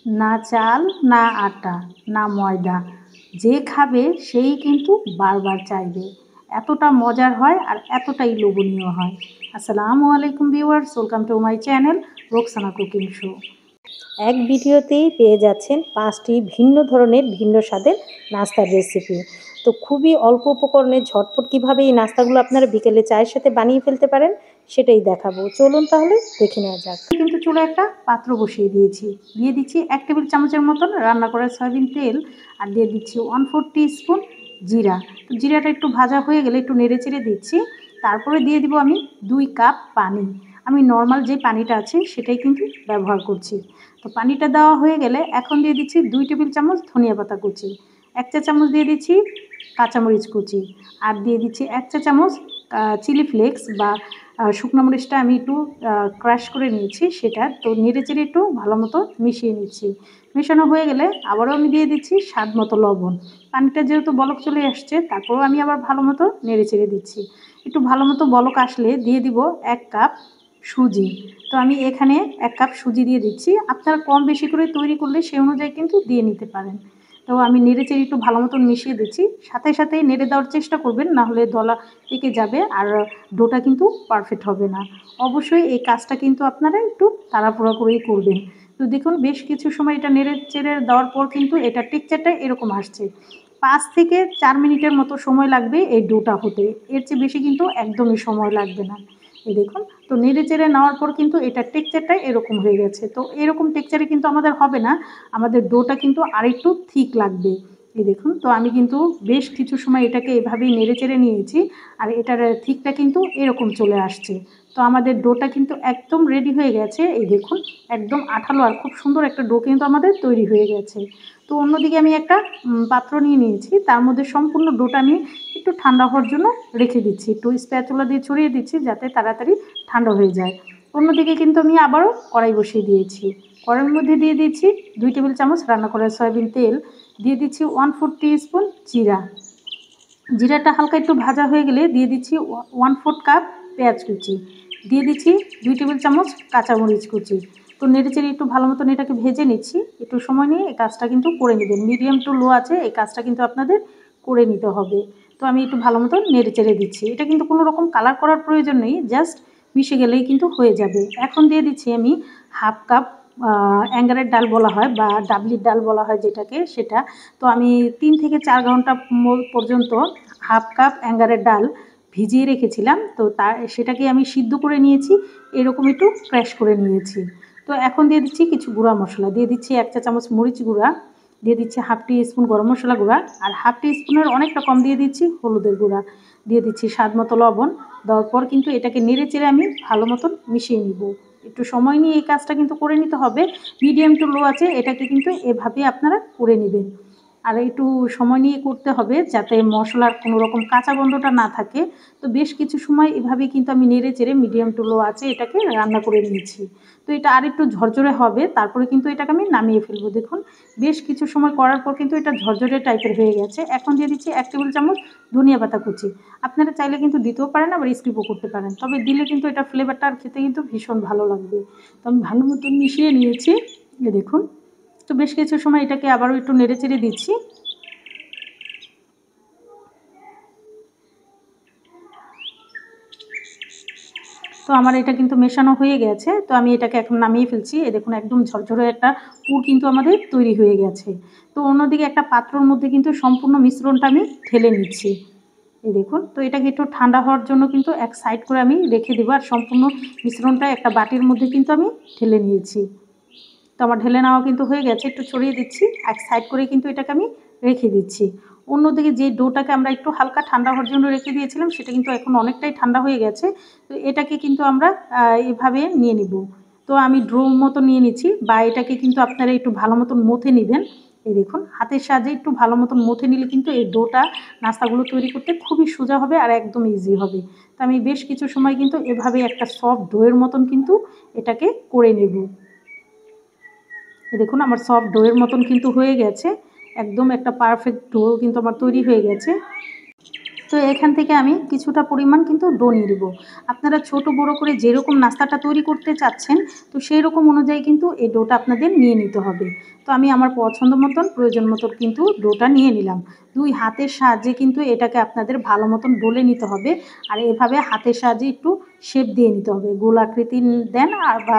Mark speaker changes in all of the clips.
Speaker 1: না চাল, না আটা, না ময়দা, যে খাবে সেই কিন্তু বারবার চাইবে। এতটা মজার হয় আর এতটাই লোভনীয় হয়। আসসালামু আলাইকুম viewers, welcome to my channel Roksana cooking show. এক ভিডিওতেই পেয়ে যাচ্ছেন 5টি ভিন্ন ধরনের ভিন্ন স্বাদের নাস্তার রেসিপি। তো খুবই অল্প উপকরণে ঝটপট কীভাবে এই নাস্তাগুলো আপনারা বিকেলে চায়ের সাথে বানিয়ে ফেলতে পারেন সেটাই দেখাবো। চলুন তাহলে দেখে নেওয়া যাক। কিন্তু চুলা একটা পাত্র বসিয়ে দিয়েছি, দিয়ে দিচ্ছি 1 টেবিল চামচের মতন রান্না করা সয়াবিন তেল, আর দিয়ে দিচ্ছি 1/4 টিস্পুন জিরা। তো জিরাটা একটু ভাজা হয়ে গেলে একটু নেড়ে চেড়ে দিচ্ছি। তারপরে দিয়ে দিব আমি 2 কাপ পানি। আমি নর্মাল যে পানিটা আছে সেটাই কিন্তু ব্যবহার করছি। তো পানিটা দেওয়া হয়ে গেলে এখন দিয়ে দিচ্ছি 2 টেবিল চামচ ধনিয়া পাতা কুচি, 1 চা চামচ দিয়ে দিচ্ছি কাঁচামরিচ কুচি, আর দিয়ে দিচ্ছি 1 চা চামচ চিলি ফ্লেক্স বা শুকনো মরিচটা আমি একটু ক্রাশ করে নিয়েছি সেটা। তো নেড়ে চেড়ে একটু ভালো মতো মিশিয়ে নিচ্ছি। মেশানো হয়ে গেলে আবারও আমি দিয়ে দিচ্ছি স্বাদ মতো লবণ। পানিটা যেহেতু বলক চলে আসছে তারপরেও আমি আবার ভালো মতো নেড়ে চেড়ে দিচ্ছি। একটু ভালো মতো বলক আসলে দিয়ে দিব 1 কাপ সুজি। তো আমি এখানে 1 কাপ সুজি দিয়ে দিচ্ছি। আপনারা কম বেশি করে তৈরি করলে সেই অনুযায়ী কিন্তু দিয়ে নিতে পারেন। তো আমি নেড়ে চেড়ে একটু ভালো মতন মিশিয়ে দিচ্ছি। সাথে সাথেই নেড়ে দেওয়ার চেষ্টা করবেন, না হলে দলা পেকে যাবে আর ডোটা কিন্তু পারফেক্ট হবে না। অবশ্যই এই কাজটা কিন্তু আপনারা একটু তাড়াহুড়ো করেই করবেন। তো দেখুন বেশ কিছু সময় এটা নেড়ে চেড়ে দেওয়ার পর কিন্তু এটা টেক্সচারটা এরকম আসছে। 5 থেকে 4 মিনিটের মতো সময় লাগবে এই ডোটা হতে। এর চেয়ে বেশি কিন্তু একদমই সময় লাগবে না। এই দেখুন, তো নেড়ে চেড়ে নেওয়ার পর কিন্তু এটার টেক্সচারটা এরকম হয়ে গেছে। তো এরকম টেক্সচারে কিন্তু আমাদের হবে না, আমাদের ডোটা কিন্তু আরেকটু থিক লাগবে। এই দেখুন, তো আমি কিন্তু বেশ কিছু সময় এটাকে এভাবেই নেড়ে চেড়ে নিয়েছি আর এটার থিকটা কিন্তু এরকম চলে আসছে। তো আমাদের ডোটা কিন্তু একদম রেডি হয়ে গেছে। এই দেখুন, একদম আঠালো আর খুব সুন্দর একটা ডো কিন্তু আমাদের তৈরি হয়ে গেছে। তো অন্যদিকে আমি একটা পাত্র নিয়ে নিয়েছি, তার মধ্যে সম্পূর্ণ ডোটা আমি একটু ঠান্ডা হওয়ার জন্য রেখে দিচ্ছি। একটু স্প্যাচুলা দিয়ে ছড়িয়ে দিচ্ছি যাতে তাড়াতাড়ি ঠান্ডা হয়ে যায়। অন্যদিকে কিন্তু আমি আবারও কড়াই বসিয়ে দিয়েছি। কড়াইয়ের মধ্যে দিয়ে দিচ্ছি 2 টেবিল চামচ রান্না করা সয়াবিন তেল, দিয়ে দিচ্ছি 1/4 টিস্পুন জিরা। জিরাটা হালকা একটু ভাজা হয়ে গেলে দিয়ে দিচ্ছি 1/4 কাপ পেঁয়াজ কুচি, দিয়ে দিচ্ছি 2 টেবিল চামচ কাঁচামরিচ কুচি। তো নেড়েচেড়ে একটু ভালো মতন এটাকে ভেজে নিচ্ছি। একটু সময় নিয়ে এই কাজটা কিন্তু করে নেবেন। মিডিয়াম টু লো আছে এই কাজটা কিন্তু আপনাদের করে নিতে হবে। তো আমি একটু ভালো মতন নেড়েচেড়ে দিচ্ছি। এটা কিন্তু কোনো রকম কালার করার প্রয়োজন নেই, জাস্ট মিশে গেলেই কিন্তু হয়ে যাবে। এখন দিয়ে দিচ্ছি আমি 1/2 কাপ অ্যাঙ্গারের ডাল বলা হয় বা ডাবলির ডাল বলা হয় যেটাকে, সেটা। তো আমি 3 থেকে 4 ঘন্টা পর্যন্ত 1/2 কাপ অ্যাঙ্গারের ডাল ভিজিয়ে রেখেছিলাম। তো সেটাকে আমি সিদ্ধ করে নিয়েছি, এরকম একটু ক্র্যাশ করে নিয়েছি। তো এখন দিয়ে দিচ্ছি কিছু গুঁড়া মশলা, দিয়ে দিচ্ছি 1 চা চামচ মরিচ গুঁড়া, দিয়ে দিচ্ছি 1/2 টিস্পুন গরম মশলা গুঁড়া, আর 1/2 টিস্পুনের অনেকটা কম দিয়ে দিচ্ছি হলুদের গুঁড়া, দিয়ে দিচ্ছি স্বাদ মতো লবণ। দেওয়ার পর কিন্তু এটাকে নেড়ে চেড়ে আমি ভালো মতন মিশিয়ে নিব। একটু সময় নিয়ে এই কাজটা কিন্তু করে নিতে হবে। মিডিয়াম টু লো আছে এটাকে কিন্তু এভাবেই আপনারা করে নেবেন। আর একটু সময় নিয়ে করতে হবে যাতে মশলার কোনো রকম কাঁচা গন্ধটা না থাকে। তো বেশ কিছু সময় এভাবেই কিন্তু আমি নেড়ে চেড়ে মিডিয়াম টু লো আছে এটাকে রান্না করে নিয়েছি। তো এটা আরেকটু ঝরঝরে হবে, তারপরে কিন্তু এটাকে আমি নামিয়ে ফেলবো। দেখুন বেশ কিছু সময় করার পর কিন্তু এটা ঝরঝরে টাইপের হয়ে গেছে। এখন দিয়ে দিচ্ছি 1 টেবিল চামচ ধনিয়া পাতা কুচি। আপনারা চাইলে কিন্তু দিতেও পারেন, আবার স্কিপও করতে পারেন, তবে দিলে কিন্তু এটা ফ্লেভারটা আর খেতে কিন্তু ভীষণ ভালো লাগবে। তো আমি ভালো মতন মিশিয়ে নিয়েছি। এই দেখুন, তো বেশ কিছু সময় এটাকে আবারও একটু নেড়ে চেড়ে দিচ্ছি। তো আমার এটা কিন্তু মেশানো হয়ে গেছে। তো আমি এটাকে এখন নামিয়ে ফেলছি। এই দেখুন একদম ঝরঝরে একটা পুর কিন্তু আমাদের তৈরি হয়ে গেছে। তো অন্যদিকে একটা পাত্রর মধ্যে কিন্তু সম্পূর্ণ মিশ্রণটা আমি ঢেলে নিচ্ছি। এই দেখুন, তো এটাকে একটু ঠান্ডা হওয়ার জন্য কিন্তু এক সাইড করে আমি রেখে দেবো, আর সম্পূর্ণ মিশ্রণটা একটা বাটির মধ্যে কিন্তু আমি ঢেলে নিয়েছি। তো আমার ঢেলে নেওয়া কিন্তু হয়ে গেছে। একটু ছড়িয়ে দিচ্ছি, এক সাইড করে কিন্তু এটাকে আমি রেখে দিচ্ছি। অন্যদিকে যে ডোটাকে আমরা একটু হালকা ঠান্ডা হওয়ার জন্য রেখে দিয়েছিলাম সেটা কিন্তু এখন অনেকটাই ঠান্ডা হয়ে গেছে। তো এটাকে কিন্তু আমরা এভাবে নিয়ে নিব। তো আমি ড্রো মতো নিয়ে নিচ্ছি, বা এটাকে কিন্তু আপনারা একটু ভালো মতন মথে নেবেন। এই দেখুন হাতের সাহায্যে একটু ভালো মতন মথে নিলে কিন্তু এই ডোটা নাস্তাগুলো তৈরি করতে খুবই সোজা হবে আর একদম ইজি হবে। তো আমি বেশ কিছু সময় কিন্তু এভাবে একটা সফট ডোয়ের মতন কিন্তু এটাকে করে নেব। দেখুন আমার সফট ডোয়ের মতন কিন্তু হয়ে গেছে, একদম একটা পারফেক্ট ডো কিন্তু আমার তৈরি হয়ে গেছে। তো এখান থেকে আমি কিছুটা পরিমাণ কিন্তু ডো নিয়ে নেব। আপনারা ছোট বড় করে যেরকম নাস্তাটা তৈরি করতে চাচ্ছেন তো সেই রকম অনুযায়ী কিন্তু এই ডোটা আপনাদের নিয়ে নিতে হবে। তো আমি আমার পছন্দ মতন প্রয়োজন মতন কিন্তু ডোটা নিয়ে নিলাম। 2 হাতের সাহায্যে কিন্তু এটাকে আপনাদের ভালো মতন ডলে নিতে হবে। আর এভাবে হাতের সাহায্যে একটু শেপ দিয়ে নিতে হবে। গোল আকৃতি দেন আর বা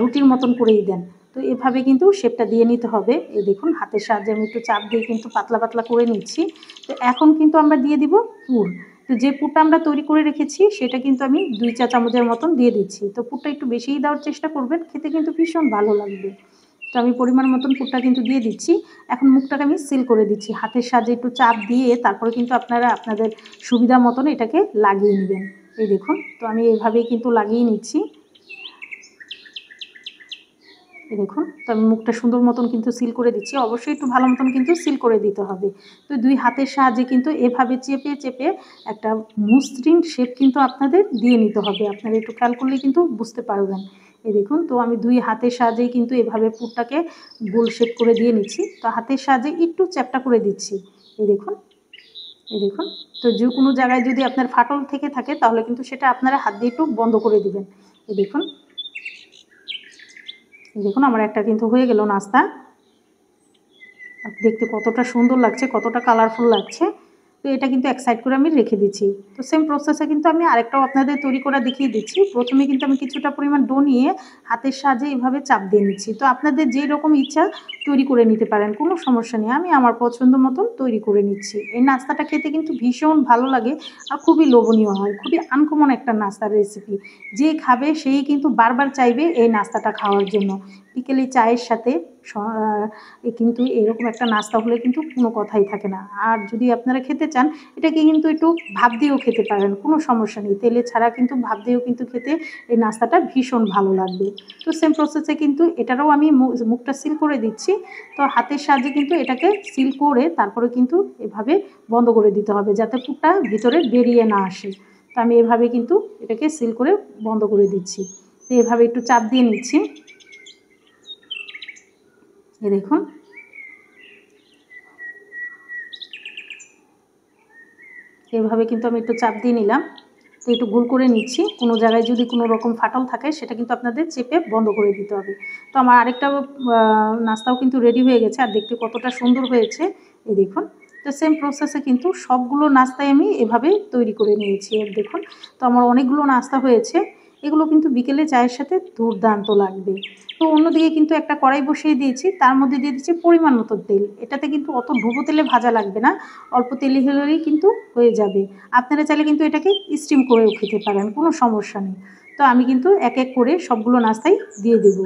Speaker 1: রুটির মতন করেই দেন। তো এভাবে কিন্তু শেপটা দিয়ে নিতে হবে। এই দেখুন হাতের সাহায্যে আমি একটু চাপ দিয়ে কিন্তু পাতলা পাতলা করে নিচ্ছি। তো এখন কিন্তু আমরা দিয়ে দিব পুর। তো যে পুরটা আমরা তৈরি করে রেখেছি সেটা কিন্তু আমি 2 চা চামচের মতন দিয়ে দিচ্ছি। তো পুরটা একটু বেশিই দেওয়ার চেষ্টা করবেন, খেতে কিন্তু ভীষণ ভালো লাগবে। তো আমি পরিমাণ মতন পুরটা কিন্তু দিয়ে দিচ্ছি। এখন মুখটাকে আমি সিল করে দিচ্ছি। হাতের সাহায্যে একটু চাপ দিয়ে তারপরে কিন্তু আপনারা আপনাদের সুবিধা মতন এটাকে লাগিয়ে নেবেন। এই দেখুন, তো আমি এইভাবেই কিন্তু লাগিয়ে নিচ্ছি। এই দেখুন, তো আমি মুখটা সুন্দর মতন কিন্তু সিল করে দিচ্ছি। অবশ্যই একটু ভালো মতন কিন্তু সিল করে দিতে হবে। তো 2 হাতের সাহায্যে কিন্তু এভাবে চেপে চেপে একটা মসৃণ শেপ কিন্তু আপনাদের দিয়ে নিতে হবে। আপনারা একটু খেয়াল করলেই কিন্তু বুঝতে পারবেন। এই দেখুন, তো আমি 2 হাতের সাহায্যেই কিন্তু এভাবে পুরটাকে গোল শেপ করে দিয়ে নিচ্ছি। তো হাতের সাহায্যে একটু চ্যাপ্টা করে দিচ্ছি। এই দেখুন, এই দেখুন, তো যে কোনো জায়গায় যদি আপনার ফাটল থেকে থাকে তাহলে কিন্তু সেটা আপনারা হাত দিয়ে একটু বন্ধ করে দিবেন। এই দেখুন, দেখুন আমার একটা কিন্তু হয়ে গেল নাস্তা। দেখতে কতটা সুন্দর লাগছে, কতটা কালারফুল লাগছে। তো এটা কিন্তু এক সাইড করে আমি রেখে দিচ্ছি। তো সেম প্রসেসে কিন্তু আমি আরেকটাও আপনাদের তৈরি করা দেখিয়ে দিচ্ছি। প্রথমে কিন্তু আমি কিছুটা পরিমাণ ডো নিয়ে হাতের সাহায্যে এভাবে চাপ দিয়ে নিচ্ছি। তো আপনাদের যেই রকম ইচ্ছা তৈরি করে নিতে পারেন, কোনো সমস্যা নেই। আমি আমার পছন্দ মতন তৈরি করে নিচ্ছি। এই নাস্তাটা খেতে কিন্তু ভীষণ ভালো লাগে আর খুবই লোভনীয় হয়। খুবই আনকমন একটা নাস্তার রেসিপি। যে খাবে সেই কিন্তু বারবার চাইবে এই নাস্তাটা খাওয়ার জন্য। বিকেলে চায়ের সাথে কিন্তু এরকম একটা নাস্তা হলে কিন্তু কোনো কথাই থাকে না। আর যদি আপনারা খেতে চান এটাকে কিন্তু একটু ভাপ দিয়েও খেতে পারেন, কোনো সমস্যা নেই। তেলে ছাড়া কিন্তু ভাপ দিয়েও কিন্তু খেতে এই নাস্তাটা ভীষণ ভালো লাগবে। তো সেম প্রসেসে কিন্তু এটারও আমি মুখটা সিল করে দিচ্ছি। তো হাতের সাহায্যে কিন্তু এটাকে সিল করে তারপরে কিন্তু এভাবে বন্ধ করে দিতে হবে যাতে পুরটা ভিতরে বেরিয়ে না আসে। তো আমি এভাবে কিন্তু এটাকে সিল করে বন্ধ করে দিচ্ছি। তো এভাবে একটু চাপ দিয়ে নিচ্ছি। এই দেখুন, এভাবে কিন্তু আমি একটু চাপ দিয়ে নিলাম। তো একটু গোল করে নিচ্ছি। কোনো জায়গায় যদি কোনো রকম ফাটল থাকে সেটা কিন্তু আপনাদের চেপে বন্ধ করে দিতে হবে। তো আমার আরেকটা নাস্তাও কিন্তু রেডি হয়ে গেছে আর দেখতে কতটা সুন্দর হয়েছে এই দেখুন। তো সেম প্রসেসে কিন্তু সবগুলো নাস্তাই আমি এভাবে তৈরি করে নিয়েছি। আর দেখুন, তো আমার অনেকগুলো নাস্তা হয়েছে। এগুলো কিন্তু বিকেলে চায়ের সাথে দুর্দান্ত লাগবে। তো অন্যদিকে কিন্তু একটা কড়াই বসিয়ে দিয়েছি, তার মধ্যে দিয়ে দিচ্ছি পরিমাণ মতো তেল। এটাতে কিন্তু অত ডুবো তেলে ভাজা লাগবে না, অল্প তেলে হলেই কিন্তু হয়ে যাবে। আপনারা চাইলে কিন্তু এটাকে স্টিম করেও খেতে পারেন, কোনো সমস্যা নেই। তো আমি কিন্তু এক এক করে সবগুলো নাস্তাই দিয়ে দেব।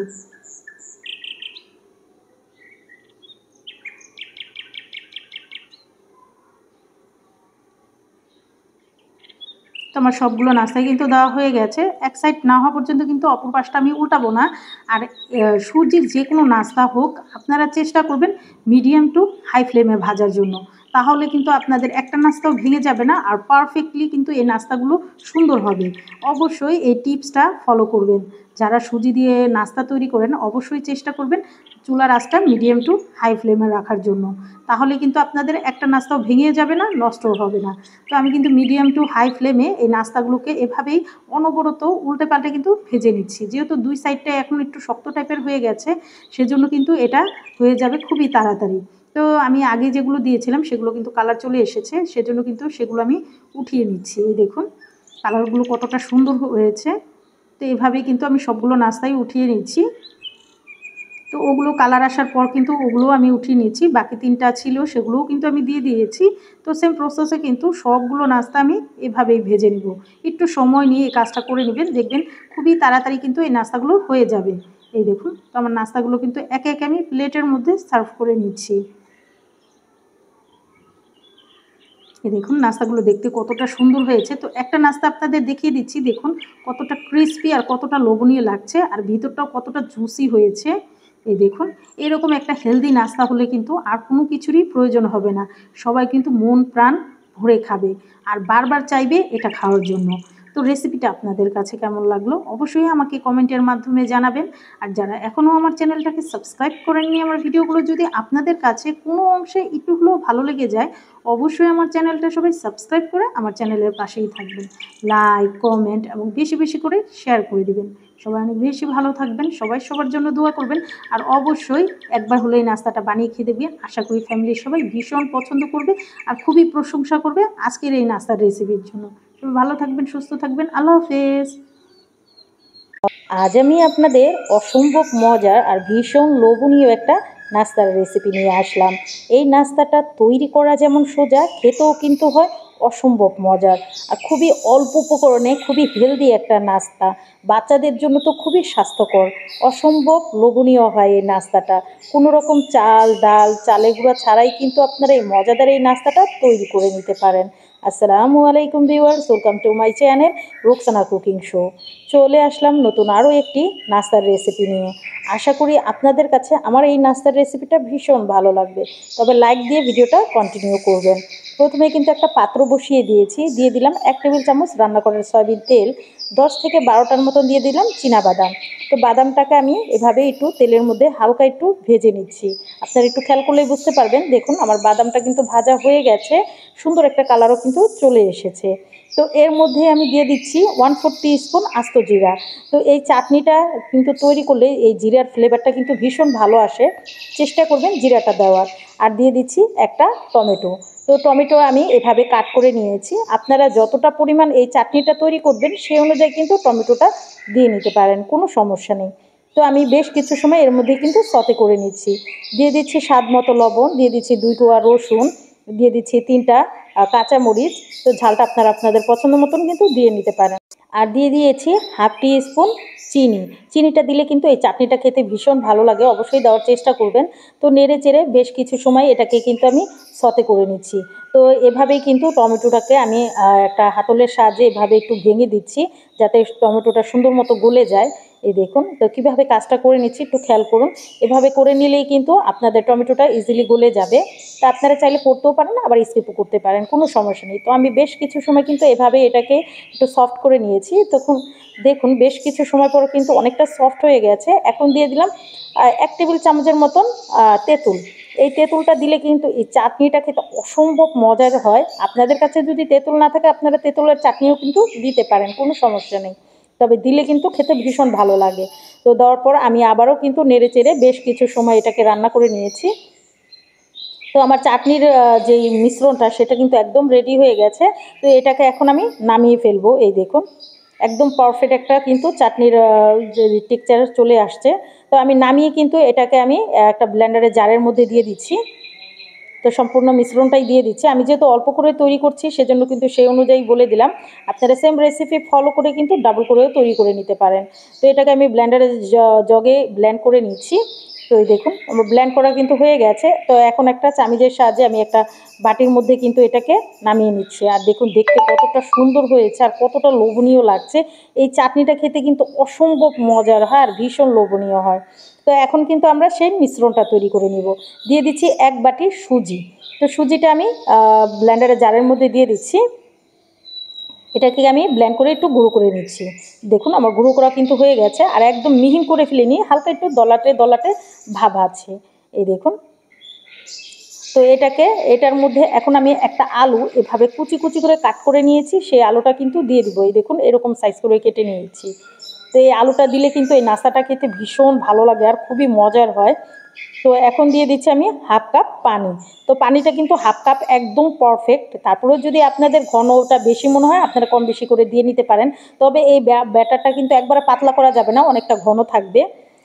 Speaker 1: তো আমার সবগুলো নাস্তাই কিন্তু দেওয়া হয়ে গেছে। এক সাইড না হওয়া পর্যন্ত কিন্তু অপর পাশটা আমি উল্টাবো না। আর সুজির যে কোনো নাস্তা হোক আপনারা চেষ্টা করবেন মিডিয়াম টু হাই ফ্লেমে ভাজার জন্য। তাহলে কিন্তু আপনাদের একটা নাস্তাও ভেঙে যাবে না আর পারফেক্টলি কিন্তু এই নাস্তাগুলো সুন্দর হবে। অবশ্যই এই টিপসটা ফলো করবেন। যারা সুজি দিয়ে নাস্তা তৈরি করেন অবশ্যই চেষ্টা করবেন চুলার আঁচটা মিডিয়াম টু হাই ফ্লেমে রাখার জন্য। তাহলে কিন্তু আপনাদের একটা নাস্তাও ভেঙে যাবে না, নষ্টও হবে না। তো আমি কিন্তু মিডিয়াম টু হাই ফ্লেমে এই নাস্তাগুলোকে এভাবেই অনবরত উল্টে পাল্টে কিন্তু ভেজে নিচ্ছি। যেহেতু দুই সাইডটা এখন একটু শক্ত টাইপের হয়ে গেছে সেজন্য কিন্তু এটা হয়ে যাবে খুবই তাড়াতাড়ি। তো আমি আগে যেগুলো দিয়েছিলাম সেগুলো কিন্তু কালার চলে এসেছে, সেজন্য কিন্তু সেগুলো আমি উঠিয়ে নিচ্ছি। এই দেখুন কালারগুলো কতটা সুন্দর হয়েছে। তো এভাবেই কিন্তু আমি সবগুলো নাস্তাই উঠিয়ে নিচ্ছি। তো ওগুলো কালার আসার পর কিন্তু ওগুলোও আমি উঠিয়ে নিয়েছি। বাকি 3টা ছিল সেগুলোও কিন্তু আমি দিয়ে দিয়েছি। তো সেম প্রসেসে কিন্তু সবগুলো নাস্তা আমি এভাবেই ভেজে নেব। একটু সময় নিয়ে এই কাজটা করে নেবেন, দেখবেন খুবই তাড়াতাড়ি কিন্তু এই নাস্তাগুলো হয়ে যাবে। এই দেখুন, তো আমার নাস্তাগুলো কিন্তু একে একে আমি প্লেটের মধ্যে সার্ভ করে নিচ্ছি। এই দেখুন নাস্তাগুলো দেখতে কতটা সুন্দর হয়েছে। তো একটা নাস্তা আপনাদের দেখিয়ে দিচ্ছি, দেখুন কতটা ক্রিস্পি আর কতটা লোভনীয় লাগছে আর ভিতরটাও কতটা জুসি হয়েছে। এই দেখুন, এরকম একটা হেলদি নাস্তা হলে কিন্তু আর কোনো কিছুরই প্রয়োজন হবে না। সবাই কিন্তু মন প্রাণ ভরে খাবে আর বারবার চাইবে এটা খাওয়ার জন্য। তো রেসিপিটা আপনাদের কাছে কেমন লাগলো অবশ্যই আমাকে কমেন্টের মাধ্যমে জানাবেন। আর যারা এখনও আমার চ্যানেলটাকে সাবস্ক্রাইব করেননি, আমার ভিডিওগুলো যদি আপনাদের কাছে কোনো অংশে একটু হলেও ভালো লেগে যায়, অবশ্যই আমার চ্যানেলটা সবাই সাবস্ক্রাইব করে আমার চ্যানেলের পাশেই থাকবেন। লাইক, কমেন্ট এবং বেশি বেশি করে শেয়ার করে দিবেন। সবাই অনেক বেশি ভালো থাকবেন, সবাই সবার জন্য দোয়া করবেন। আর অবশ্যই একবার হলে এই নাস্তাটা বানিয়ে খেয়ে দেখবেন। আশা করি ফ্যামিলির সবাই ভীষণ পছন্দ করবে আর খুবই প্রশংসা করবে আজকের এই নাস্তার রেসিপির জন্য। সবাই ভালো থাকবেন, সুস্থ থাকবেন। আল্লাহ হাফেজ।
Speaker 2: আজ আমি আপনাদের অসম্ভব মজার আর ভীষণ লোভনীয় একটা নাস্তার রেসিপি নিয়ে আসলাম। এই নাস্তাটা তৈরি করা যেমন সোজা, খেতেও কিন্তু হয় অসম্ভব মজার আর খুবই অল্প উপকরণে খুবই হেলদি একটা নাস্তা। বাচ্চাদের জন্য তো খুবই স্বাস্থ্যকর, অসম্ভব লোভনীয় হয় এই নাস্তাটা। কোনো রকম চাল, ডাল, চালের গুঁড়া ছাড়াই কিন্তু আপনারা এই মজাদার এই নাস্তাটা তৈরি করে নিতে পারেন। আসসালামু আলাইকুম viewers, welcome to my channel Roksana cooking show. চলে আসলাম নতুন আরও একটি নাস্তার রেসিপি নিয়ে। আশা করি আপনাদের কাছে আমার এই নাস্তার রেসিপিটা ভীষণ ভালো লাগবে, তবে লাইক দিয়ে ভিডিওটা কন্টিনিউ করবেন। প্রথমে কিন্তু একটা পাত্র বসিয়ে দিয়েছি, দিয়ে দিলাম 1 টেবিল চামচ রান্না করার সয়াবিন তেল, 10 থেকে 12টার মতন দিয়ে দিলাম বাদাম। তো বাদামটাকে আমি এভাবে একটু তেলের মধ্যে হালকা একটু ভেজে নিচ্ছি। আপনারা একটু খেয়াল করলেই বুঝতে পারবেন, দেখুন আমার বাদামটা কিন্তু ভাজা হয়ে গেছে, সুন্দর একটা কালারও কিন্তু চলে এসেছে। তো এর মধ্যে আমি দিয়ে দিচ্ছি 1/4 টিস্পুন আস্ত জিরা। তো এই চাটনিটা কিন্তু তৈরি করলে এই জিরার ফ্লেভারটা কিন্তু ভীষণ ভালো আসে, চেষ্টা করবেন জিরাটা দেওয়ার। আর দিয়ে দিচ্ছি একটা টমেটো। তো টমেটো আমি এভাবে কাট করে নিয়েছি। আপনারা যতটা পরিমাণ এই চাটনিটা তৈরি করবেন সেই অনুযায়ী কিন্তু টমেটোটা দিয়ে নিতে পারেন, কোনো সমস্যা নেই। তো আমি বেশ কিছু সময় এর মধ্যে কিন্তু সতে করে নিচ্ছি। দিয়ে দিচ্ছি স্বাদ মতো লবণ, দিয়ে দিচ্ছি 2 কোয়া রসুন, দিয়ে দিচ্ছি 3টা কাঁচামরিচ। তো ঝালটা আপনারা আপনাদের পছন্দ মতন কিন্তু দিয়ে নিতে পারেন। আর দিয়ে দিয়েছি 1/2 টিস্পুন চিনি। চিনিটা দিলে কিন্তু এই চাটনিটা খেতে ভীষণ ভালো লাগে, অবশ্যই দেওয়ার চেষ্টা করবেন। তো নেড়ে চেড়ে বেশ কিছু সময় এটাকে কিন্তু আমি সতে করে নিচ্ছি। তো এভাবেই কিন্তু টমেটোটাকে আমি একটা হাতলের সাহায্যে এভাবে একটু ভেঙে দিচ্ছি, যাতে টমেটোটা সুন্দর মতো গলে যায়। এই দেখুন তো কীভাবে কাজটা করে নিচ্ছি, একটু খেয়াল করুন। এভাবে করে নিলেই কিন্তু আপনাদের টমেটোটা ইজিলি গলে যাবে। তা আপনারা চাইলে করতেও পারেন, আবার স্কিপও করতে পারেন, কোনো সমস্যা নেই। তো আমি বেশ কিছু সময় কিন্তু এভাবে এটাকে একটু সফট করে নিয়েছি। তখন দেখুন বেশ কিছু সময় পর কিন্তু অনেকটা সফট হয়ে গেছে। এখন দিয়ে দিলাম 1 টেবিল চামচের মতন তেঁতুল। এই তেঁতুলটা দিলে কিন্তু এই চাটনিটা খেতে অসম্ভব মজার হয়। আপনাদের কাছে যদি তেঁতুল না থাকে আপনারা তেঁতুলের চাটনিও কিন্তু দিতে পারেন, কোনো সমস্যা নেই, তবে দিলে কিন্তু খেতে ভীষণ ভালো লাগে। তো দেওয়ার পর আমি আবারও কিন্তু নেড়ে চেড়ে বেশ কিছু সময় এটাকে রান্না করে নিয়েছি। তো আমার চাটনির যেই মিশ্রণটা সেটা কিন্তু একদম রেডি হয়ে গেছে। তো এটাকে এখন আমি নামিয়ে ফেলবো। এই দেখুন একদম পারফেক্ট একটা কিন্তু চাটনির যে টেক্সচার চলে আসছে। তো আমি নামিয়ে কিন্তু এটাকে আমি একটা ব্লেন্ডারের জারের মধ্যে দিয়ে দিচ্ছি। তো সম্পূর্ণ মিশ্রণটাই দিয়ে দিচ্ছি। আমি যেহেতু অল্প করে তৈরি করছি সেজন্য কিন্তু সেই অনুযায়ী বলে দিলাম। আপনারা সেম রেসিপি ফলো করে কিন্তু ডাবল করেও তৈরি করে নিতে পারেন। তো এটাকে আমি ব্লেন্ডারের জগে ব্লেন্ড করে নিচ্ছি। তো এই দেখুন আমার ব্লেন্ড করা কিন্তু হয়ে গেছে। তো এখন একটা চামিচের সাহায্যে আমি একটা বাটির মধ্যে কিন্তু এটাকে নামিয়ে নিচ্ছি। আর দেখুন দেখতে কতটা সুন্দর হয়েছে আর কতটা লোভনীয় লাগছে। এই চাটনিটা খেতে কিন্তু অসম্ভব মজার হয় আর ভীষণ লোভনীয় হয়। তো এখন কিন্তু আমরা সেই মিশ্রণটা তৈরি করে নিব। দিয়ে দিচ্ছি 1 বাটি সুজি। তো সুজিটা আমি ব্লেন্ডারের জারের মধ্যে দিয়ে দিচ্ছি। এটাকে আমি ব্লেন্ড করে একটু গুঁড়ো করে নিচ্ছি। দেখুন আমার গুঁড়ো করা কিন্তু হয়ে গেছে, আর একদম মিহিন করে ফেলিনি, হালকা একটু দলাটে দলাটে ভাব আছে। এই দেখুন। তো এটার মধ্যে এখন আমি একটা আলু এভাবে কুচি কুচি করে কাট করে নিয়েছি, সেই আলুটা কিন্তু দিয়ে দিব। এই দেখুন এরকম সাইজ করে কেটে নিয়েছি। তো এই আলুটা দিলে কিন্তু এই নাস্তাটা খেতে ভীষণ ভালো লাগে আর খুবই মজার হয়। তো এখন দিয়ে দিচ্ছি আমি 1/2 কাপ পানি। তো পানিটা কিন্তু 1/2 কাপ একদম পারফেক্ট। তারপরেও যদি আপনাদের ঘনটা বেশি মনে হয় আপনারা কম বেশি করে দিয়ে নিতে পারেন। তবে এই ব্যাটারটা কিন্তু একবারে পাতলা করা যাবে না, অনেকটা ঘন থাকবে।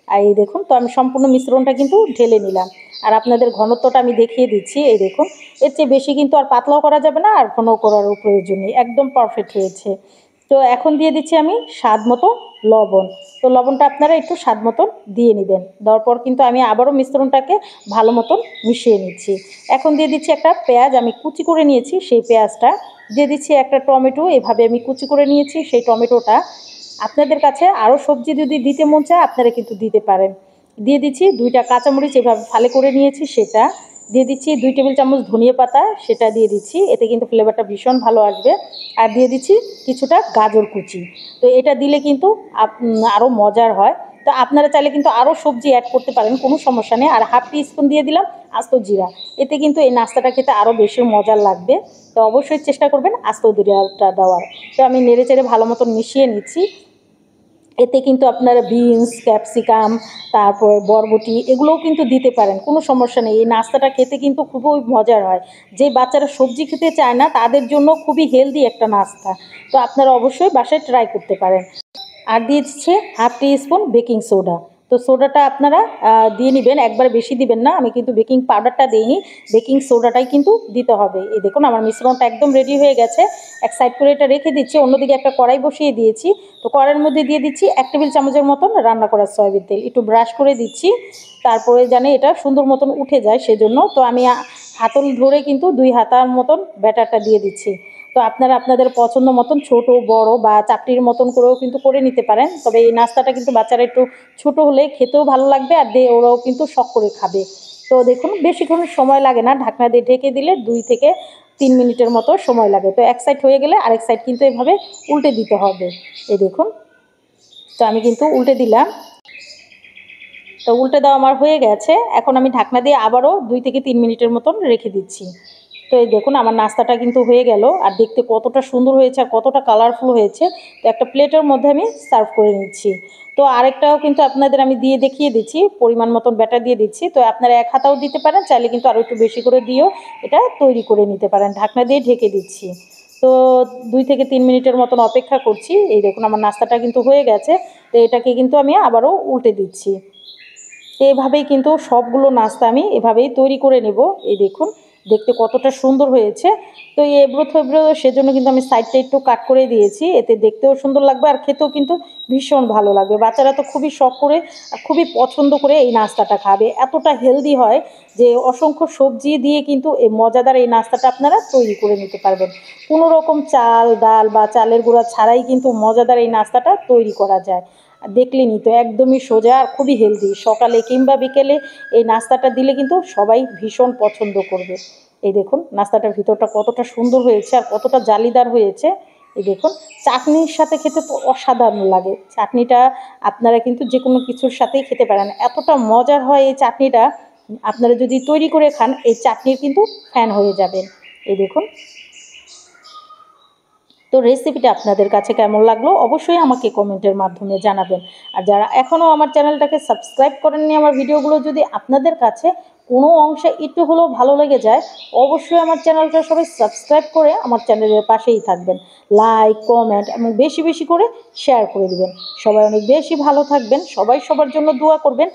Speaker 2: আর এই দেখুন তো আমি সম্পূর্ণ মিশ্রণটা কিন্তু ঢেলে নিলাম। আর আপনাদের ঘনত্বটা আমি দেখিয়ে দিচ্ছি। এই দেখুন এর চেয়ে বেশি কিন্তু আর পাতলাও করা যাবে না আর ঘনও করারও প্রয়োজন নেই, একদম পারফেক্ট হয়েছে। তো এখন দিয়ে দিচ্ছি আমি স্বাদ মতো লবণ। তো লবণটা আপনারা একটু স্বাদ মতন দিয়ে নেবেন। দেওয়ার পর কিন্তু আমি আবারও মিশ্রণটাকে ভালো মতন মিশিয়ে নিচ্ছি। এখন দিয়ে দিচ্ছি একটা পেঁয়াজ আমি কুচি করে নিয়েছি, সেই পেঁয়াজটা দিয়ে দিচ্ছি। একটা টমেটো এভাবে আমি কুচি করে নিয়েছি, সেই টমেটোটা। আপনাদের কাছে আরও সবজি যদি দিতে মন চায় আপনারা কিন্তু দিতে পারেন। দিয়ে দিচ্ছি 2টা কাঁচামরিচ এভাবে ফালি করে নিয়েছি সেটা। দিয়ে দিচ্ছি 2 টেবিল চামচ ধনিয়া পাতা, সেটা দিয়ে দিচ্ছি, এতে কিন্তু ফ্লেভারটা ভীষণ ভালো আসবে। আর দিয়ে দিচ্ছি কিছুটা গাজর কুচি। তো এটা দিলে কিন্তু আরও মজার হয়। তো আপনারা চাইলে কিন্তু আরও সবজি অ্যাড করতে পারেন, কোনো সমস্যা নেই। আর হাফ টিস্পুন দিয়ে দিলাম আস্ত জিরা, এতে কিন্তু এই নাস্তাটা খেতে আরও বেশি মজার লাগবে। তো অবশ্যই চেষ্টা করবেন আস্ত জিরাটা দেওয়ার। তো আমি নেড়েচেড়ে ভালো মতন মিশিয়ে নিচ্ছি। এতে কিন্তু আপনারা বিনস, ক্যাপসিকাম, তারপর বরবটি এগুলোও কিন্তু দিতে পারেন, কোনো সমস্যা নেই। এই নাস্তাটা খেতে কিন্তু খুবই মজার হয়। যে বাচ্চারা সবজি খেতে চায় না তাদের জন্য খুবই হেলদি একটা নাস্তা। তো আপনারা অবশ্যই বাসায় ট্রাই করতে পারেন। আর দিয়ে দিচ্ছে হাফ টি স্পুন বেকিং সোডা। তো সোডাটা আপনারা দিয়ে নেবেন, একবারে বেশি দিবেন না। আমি কিন্তু বেকিং পাউডারটা দিইনি, বেকিং সোডাটাই কিন্তু দিতে হবে। এই দেখুন আমার মিশ্রণটা একদম রেডি হয়ে গেছে। এক সাইড করে এটা রেখে দিচ্ছি, অন্যদিকে একটা কড়াই বসিয়ে দিয়েছি। তো কড়াইয়ের মধ্যে দিয়ে দিচ্ছি 1 টেবিল চামচের মতন রান্না করা সয়াবিন তেল, একটু ব্রাশ করে দিচ্ছি, তারপরে যেন এটা সুন্দর মতন উঠে যায় সেজন্য। তো আমি হাতল ধরে কিন্তু 2 হাতার মতন ব্যাটারটা দিয়ে দিচ্ছি। তো আপনারা আপনাদের পছন্দ মতন ছোট বড় বা চাপটির মতন করেও কিন্তু করে নিতে পারেন। তবে এই নাস্তাটা কিন্তু বাচ্চারা একটু ছোট হলে খেতেও ভালো লাগবে, আর ওরাও কিন্তু শখ করে খাবে। তো দেখুন বেশিক্ষণ সময় লাগে না, ঢাকনা দিয়ে ঢেকে দিলে 2 থেকে 3 মিনিটের মতো সময় লাগে। তো এক সাইড হয়ে গেলে আরেক সাইড কিন্তু এভাবে উল্টে দিতে হবে। এই দেখুন, তো আমি কিন্তু উল্টে দিলাম। তো উল্টে দেওয়া আমার হয়ে গেছে। এখন আমি ঢাকনা দিয়ে আবারও 2 থেকে 3 মিনিটের মতন রেখে দিচ্ছি। তো এই দেখুন আমার নাস্তাটা কিন্তু হয়ে গেল, আর দেখতে কতটা সুন্দর হয়েছে আর কতটা কালারফুল হয়েছে। তো একটা প্লেটের মধ্যে আমি সার্ভ করে নিচ্ছি। তো আরেকটাও কিন্তু আপনাদের আমি দিয়ে দেখিয়ে দিচ্ছি, পরিমাণ মতন ব্যাটার দিয়ে দিচ্ছি। তো আপনারা এক হাতাও দিতে পারেন, চাইলে কিন্তু আরও একটু বেশি করে দিয়েও এটা তৈরি করে নিতে পারেন। ঢাকনা দিয়ে ঢেকে দিচ্ছি। তো 2 থেকে 3 মিনিটের মতন অপেক্ষা করছি। এই দেখুন আমার নাস্তাটা কিন্তু হয়ে গেছে। তো এটাকে কিন্তু আমি আবারও উল্টে দিচ্ছি। তো এভাবেই কিন্তু সবগুলো নাস্তা আমি এভাবেই তৈরি করে নেব। এই দেখুন দেখতে কতটা সুন্দর হয়েছে। তো এই এবড়ো থেবড়ো সেজন্য কিন্তু আমি সাইডটা একটু কাট করে দিয়েছি, এতে দেখতেও সুন্দর লাগবে আর খেতেও কিন্তু ভীষণ ভালো লাগবে। বাচ্চারা তো খুবই শখ করে আর খুবই পছন্দ করে এই নাস্তাটা খাবে, এতটা হেলদি হয় যে অসংখ্য সবজি দিয়ে কিন্তু এই মজাদার এই নাস্তাটা আপনারা তৈরি করে নিতে পারবেন। কোনো রকম চাল ডাল বা চালের গুঁড়া ছাড়াই কিন্তু মজাদার এই নাস্তাটা তৈরি করা যায়। দেখলেনই তো একদমই সোজা আর খুবই হেলদি। সকালে কিংবা বিকেলে এই নাস্তাটা দিলে কিন্তু সবাই ভীষণ পছন্দ করবে। এই দেখুন নাস্তাটার ভিতরটা কতটা সুন্দর হয়েছে আর কতটা জালিদার হয়েছে। এই দেখুন চাটনির সাথে খেতে তো অসাধারণ লাগে। চাটনিটা আপনারা কিন্তু যে কোনো কিছুর সাথেই খেতে পারেন, এতটা মজার হয় এই চাটনিটা। আপনারা যদি তৈরি করে খান এই চাটনির কিন্তু ফ্যান হয়ে যাবেন। এই দেখুন, তো রেসিপিটা আপনাদের কাছে কেমন লাগলো অবশ্যই আমাকে কমেন্টের মাধ্যমে জানাবেন। আর যারা এখনও আমার চ্যানেলটাকে সাবস্ক্রাইব করেননি, আমার ভিডিওগুলো যদি আপনাদের কাছে কোনো অংশে একটু হলেও ভালো লেগে যায়, অবশ্যই আমার চ্যানেলটা সবাই সাবস্ক্রাইব করে আমার চ্যানেলের পাশেই থাকবেন। লাইক কমেন্ট এবং বেশি বেশি করে শেয়ার করে দিবেন। সবাই অনেক বেশি ভালো থাকবেন, সবাই সবার জন্য দোয়া করবেন।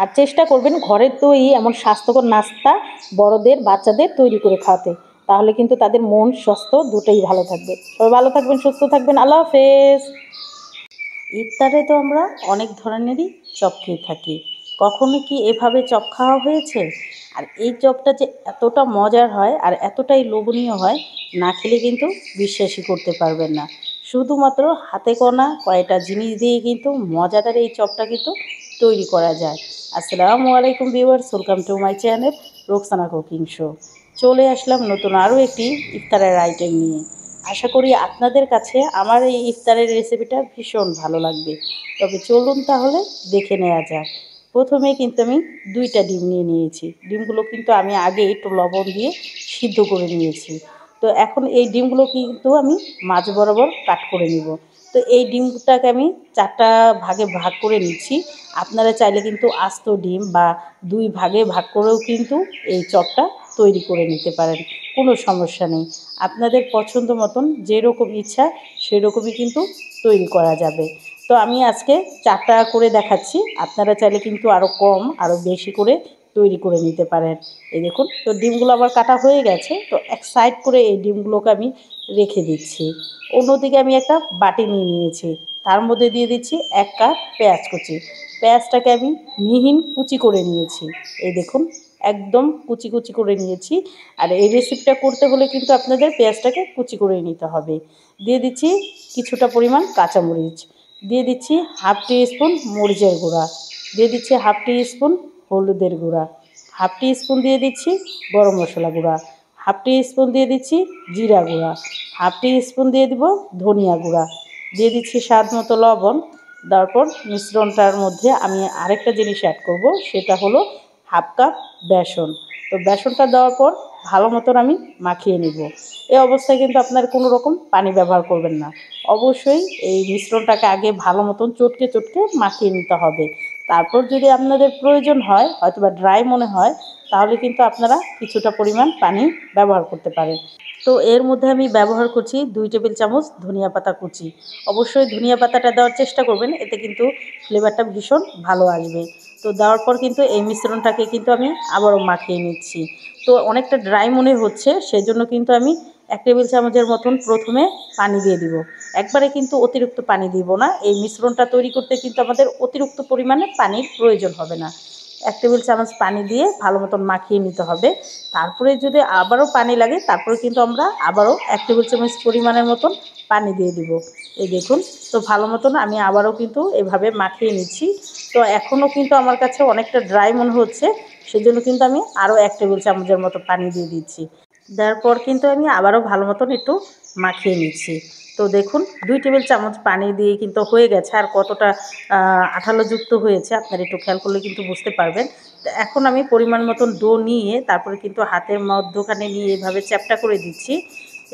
Speaker 2: আর চেষ্টা করবেন ঘরের তৈরি এমন স্বাস্থ্যকর নাস্তা বড়দের বাচ্চাদের তৈরি করে খাওয়াতে, তাহলে কিন্তু তাদের মন স্বাস্থ্য দুটোই ভালো থাকবে। সবাই ভালো থাকবেন, সুস্থ থাকবেন, আল্লাহ হাফেজ। ইফতারে তো আমরা অনেক ধরনেরই চপ খেয়ে থাকি, কখনো কি এভাবে চপ খাওয়া হয়েছে? আর এই চপটা যে এতটা মজার হয় আর এতটাই লোভনীয় হয়, না খেলে কিন্তু বিশ্বাসই করতে পারবেন না। শুধুমাত্র হাতে গোনা কয়েকটা জিনিস দিয়ে কিন্তু মজাদার এই চপটা কিন্তু তৈরি করা যায়। আসসালামু আলাইকুম viewers, welcome to my channel Roksana cooking show. চলে আসলাম নতুন আরও একটি ইফতারের আইটেম নিয়ে। আশা করি আপনাদের কাছে আমার এই ইফতারের রেসিপিটা ভীষণ ভালো লাগবে। তবে চলুন তাহলে দেখে নেওয়া যাক। প্রথমে কিন্তু আমি 2টা ডিম নিয়ে নিয়েছি। ডিমগুলো কিন্তু আমি আগে একটু লবণ দিয়ে সিদ্ধ করে নিয়েছি। তো এখন এই ডিমগুলো কিন্তু আমি মাঝ বরাবর কাট করে নিব। তো এই ডিমটাকে আমি 4টা ভাগে ভাগ করে নিচ্ছি। আপনারা চাইলে কিন্তু আস্ত ডিম বা 2 ভাগে ভাগ করেও কিন্তু এই চপটা তৈরি করে নিতে পারেন, কোনো সমস্যা নেই। আপনাদের পছন্দ মতন যেরকম ইচ্ছা সেরকমই কিন্তু তৈরি করা যাবে। তো আমি আজকে 4টা করে দেখাচ্ছি, আপনারা চাইলে কিন্তু আরও কম আরও বেশি করে তৈরি করে নিতে পারেন। এই দেখুন, তো ডিমগুলো আবার কাটা হয়ে গেছে। তো এক সাইড করে এই ডিমগুলোকে আমি রেখে দিচ্ছি। অন্যদিকে আমি একটা বাটি নিয়ে নিয়েছি, তার মধ্যে দিয়ে দিচ্ছি 1 কাপ পেঁয়াজ কুচি। পেঁয়াজটাকে আমি মিহিন কুচি করে নিয়েছি। এই দেখুন একদম কুচি কুচি করে নিয়েছি। আর এই রেসিপিটা করতে হলে কিন্তু আপনাদের পেঁয়াজটাকে কুচি করে নিতে হবে। দিয়ে দিচ্ছি কিছুটা পরিমাণ কাঁচামরিচ, দিয়ে দিচ্ছি হাফ টি স্পুন মরিচের গুঁড়া, দিয়ে দিচ্ছি হাফ টি স্পুন হলুদের গুঁড়া, হাফ টি স্পুন দিয়ে দিচ্ছি গরম মশলা গুঁড়া, হাফ টি স্পুন দিয়ে দিচ্ছি জিরা গুঁড়া, হাফ টি স্পুন দিয়ে দিব ধনিয়া গুঁড়া, দিয়ে দিচ্ছি স্বাদ মতো লবণ। তারপর মিশ্রণটার মধ্যে আমি আরেকটা জিনিস অ্যাড করব, সেটা হলো হাফ কাপ বেসন। তো বেসনটা দেওয়ার পর ভালো মতন আমি মাখিয়ে নিব। এই অবস্থায় কিন্তু আপনার কোনো রকম পানি ব্যবহার করবেন না। অবশ্যই এই মিশ্রণটাকে আগে ভালো মতন চটকে চটকে মাখিয়ে নিতে হবে। তারপর যদি আপনাদের প্রয়োজন হয়, হয়তোবা ড্রাই মনে হয়, তাহলে কিন্তু আপনারা কিছুটা পরিমাণ পানি ব্যবহার করতে পারেন। তো এর মধ্যে আমি ব্যবহার করছি 2 টেবিল চামচ ধনিয়া পাতা কুচি। অবশ্যই ধনিয়া পাতাটা দেওয়ার চেষ্টা করবেন, এতে কিন্তু ফ্লেভারটা ভীষণ ভালো আসবে। তো দেওয়ার পর কিন্তু এই মিশ্রণটাকে কিন্তু আমি আবারও মাখিয়ে নিচ্ছি। তো অনেকটা ড্রাই মনে হচ্ছে, সেজন্য কিন্তু আমি 1 টেবিল চামচের মতন প্রথমে পানি দিয়ে দিব। একবারে কিন্তু অতিরিক্ত পানি দিব না। এই মিশ্রণটা তৈরি করতে কিন্তু আমাদের অতিরিক্ত পরিমাণে পানির প্রয়োজন হবে না। 1 টেবিল চামচ পানি দিয়ে ভালো মতন মাখিয়ে নিতে হবে। তারপরে যদি আবারও পানি লাগে, তারপরে কিন্তু আমরা আবারও 1 টেবিল চামচ পরিমাণের মতন পানি দিয়ে দিব। এই দেখুন, তো ভালো মতন আমি আবারও কিন্তু এভাবে মাখিয়ে নিচ্ছি। তো এখনও কিন্তু আমার কাছে অনেকটা ড্রাই মনে হচ্ছে, সেজন্য কিন্তু আমি আরও 1 টেবিল চামচের মতো পানি দিয়ে দিচ্ছি। দেওয়ার পর কিন্তু আমি আবারও ভালো মতন একটু মাখিয়ে নিচ্ছি। তো দেখুন 2 টেবিল চামচ পানি দিয়ে কিন্তু হয়ে গেছে, আর কতটা আঠালোযুক্ত হয়েছে আপনারা একটু খেয়াল করলে কিন্তু বুঝতে পারবেন। তো এখন আমি পরিমাণ মতন ডো নিয়ে তারপরে কিন্তু হাতের মধ্যখানে নিয়ে এভাবে চ্যাপ্টা করে দিচ্ছি।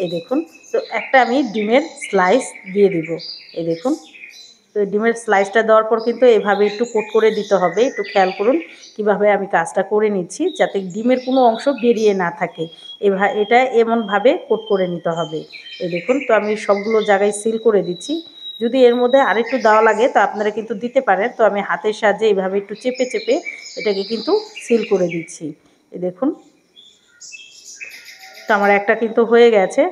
Speaker 2: এই দেখুন, তো একটা আমি ডিমের স্লাইস দিয়ে দিব। এই দেখুন, তো ডিমের স্লাইসটা দেওয়ার পর কিন্তু এভাবে একটু কোট করে দিতে হবে। একটু খেয়াল করুন কীভাবে আমি কাজটা করে নিচ্ছি, যাতে ডিমের কোনো অংশ বেরিয়ে না থাকে। এটা এমনভাবে কোট করে নিতে হবে। এই দেখুন, তো আমি সবগুলো জায়গায় সিল করে দিচ্ছি। যদি এর মধ্যে আরেকটু দেওয়া লাগে তো আপনারা কিন্তু দিতে পারেন। তো আমি হাতের সাহায্যে এইভাবে একটু চেপে চেপে এটাকে কিন্তু সিল করে দিচ্ছি। এই দেখুন, তো আমার একটা কিন্তু হয়ে গেছে।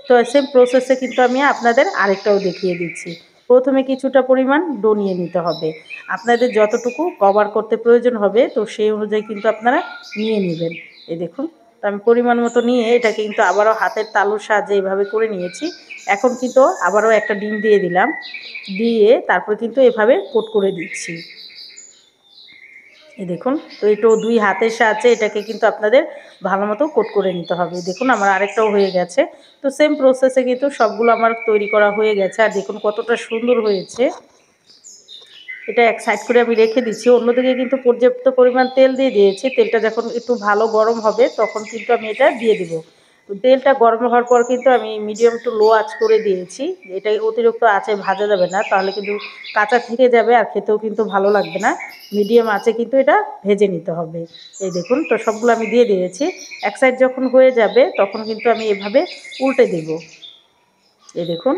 Speaker 2: তো সেম প্রসেসে কিন্তু আমি আপনাদের আরেকটাও দেখিয়ে দিচ্ছি। প্রথমে কিছুটা পরিমাণ ডো নিয়ে নিতে হবে। আপনাদের যতটুকু কভার করতে প্রয়োজন হবে, তো সেই অনুযায়ী কিন্তু আপনারা নিয়ে নেবেন। এই দেখুন, তো আমি পরিমাণ মতো নিয়ে এটাকে কিন্তু আবারও হাতের তালুর সাহায্যে এইভাবে করে নিয়েছি। এখন কিন্তু আবারও একটা ডিম দিয়ে দিলাম, দিয়ে তারপর কিন্তু এভাবে কোট করে দিচ্ছি। এই দেখুন, তো একটু 2 হাতের সাহায্যে এটাকে কিন্তু আপনাদের ভালো মতো কোট করে নিতে হবে। দেখুন আমার আরেকটাও হয়ে গেছে। তো সেম প্রসেসে কিন্তু সবগুলো আমার তৈরি করা হয়ে গেছে। আর দেখুন কতটা সুন্দর হয়েছে। এটা এক সাইড করে আমি রেখে দিচ্ছি। অন্যদিকে কিন্তু পর্যাপ্ত পরিমাণ তেল দিয়ে দিয়েছি। তেলটা যখন একটু ভালো গরম হবে, তখন কিন্তু আমি এটা দিয়ে দিব। তো তেলটা গরম হওয়ার পর কিন্তু আমি মিডিয়াম টু লো আঁচ করে দিয়েছি। এটা অতিরিক্ত আঁচে ভাজা যাবে না, তাহলে কিন্তু কাঁচা থেকে যাবে আর খেতেও কিন্তু ভালো লাগবে না। মিডিয়াম আঁচে কিন্তু এটা ভেজে নিতে হবে। এই দেখুন, তো সবগুলো আমি দিয়ে দিয়েছি। এক সাইড যখন হয়ে যাবে, তখন কিন্তু আমি এভাবে উল্টে দেব। এই দেখুন,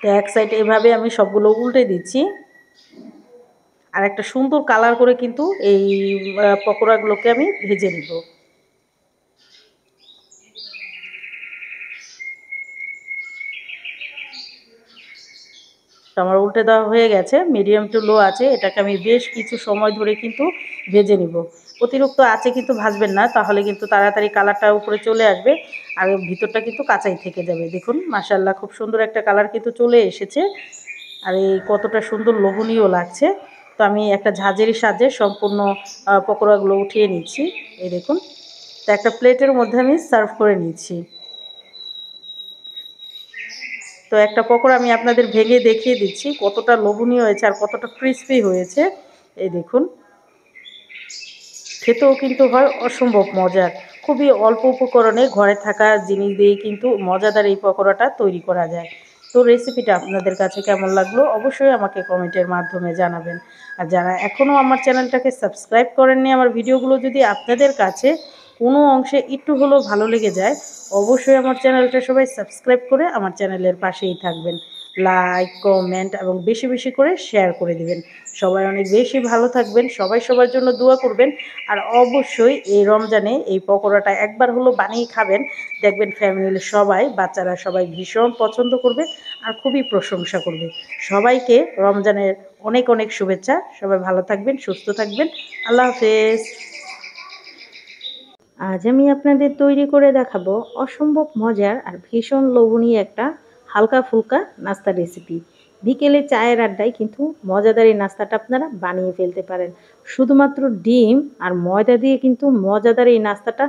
Speaker 2: তো এক সাইড এভাবে আমি সবগুলো উল্টে দিচ্ছি। আর একটা সুন্দর কালার করে কিন্তু এই পকোড়াগুলোকে আমি ভেজে নেব। তো আমার উল্টে দেওয়া হয়ে গেছে। মিডিয়াম টু লো আছে, এটাকে আমি বেশ কিছু সময় ধরে কিন্তু ভেজে নিব। অতিরিক্ত আঁচে কিন্তু ভাজবেন না, তাহলে কিন্তু তাড়াতাড়ি কালারটা উপরে চলে আসবে আর ভিতরটা কিন্তু কাঁচাই থেকে যাবে। দেখুন মাশাআল্লাহ, খুব সুন্দর একটা কালার কিন্তু চলে এসেছে। আর এই কতটা সুন্দর লোভনীয় লাগছে। তো আমি একটা ঝাঁঝরির সাহায্যে সম্পূর্ণ পকোড়াগুলো উঠিয়ে নিচ্ছি। এই দেখুন, তো একটা প্লেটের মধ্যে আমি সার্ভ করে নিচ্ছি। তো একটা পকোড়া আমি আপনাদের ভেঙে দেখিয়ে দিচ্ছি কতটা লোভনীয় হয়েছে আর কতটা ক্রিসপি হয়েছে। এই দেখুন, খেতেও কিন্তু হয় অসম্ভব মজার। খুবই অল্প উপকরণে ঘরে থাকা জিনিস দিয়েই কিন্তু মজাদার এই পকোড়াটা তৈরি করা যায়। তো রেসিপিটা আপনাদের কাছে কেমন লাগলো অবশ্যই আমাকে কমেন্টের মাধ্যমে জানাবেন। আর যারা এখনও আমার চ্যানেলটাকে সাবস্ক্রাইব করেননি, আমার ভিডিওগুলো যদি আপনাদের কাছে কোনো অংশে একটু হলেও ভালো লেগে যায়, অবশ্যই আমার চ্যানেলটা সবাই সাবস্ক্রাইব করে আমার চ্যানেলের পাশেই থাকবেন। লাইক, কমেন্ট এবং বেশি বেশি করে শেয়ার করে দিবেন। সবাই অনেক বেশি ভালো থাকবেন, সবাই সবার জন্য দোয়া করবেন। আর অবশ্যই এই রমজানে এই পকোড়াটা একবার হলো বানিয়ে খাবেন, দেখবেন ফ্যামিলির সবাই, বাচ্চারা সবাই ভীষণ পছন্দ করবে আর খুবই প্রশংসা করবে। সবাইকে রমজানের অনেক অনেক শুভেচ্ছা। সবাই ভালো থাকবেন, সুস্থ থাকবেন। আল্লাহ হাফেজ। আজ আমি আপনাদের তৈরি করে দেখাবো অসম্ভব মজার আর ভীষণ লোভনীয় একটা হালকা ফুলকা নাস্তা রেসিপি। বিকেলে চায়ের আড্ডায় কিন্তু মজাদার এই নাস্তাটা আপনারা বানিয়ে ফেলতে পারেন। শুধুমাত্র ডিম আর ময়দা দিয়ে কিন্তু মজাদার এই নাস্তাটা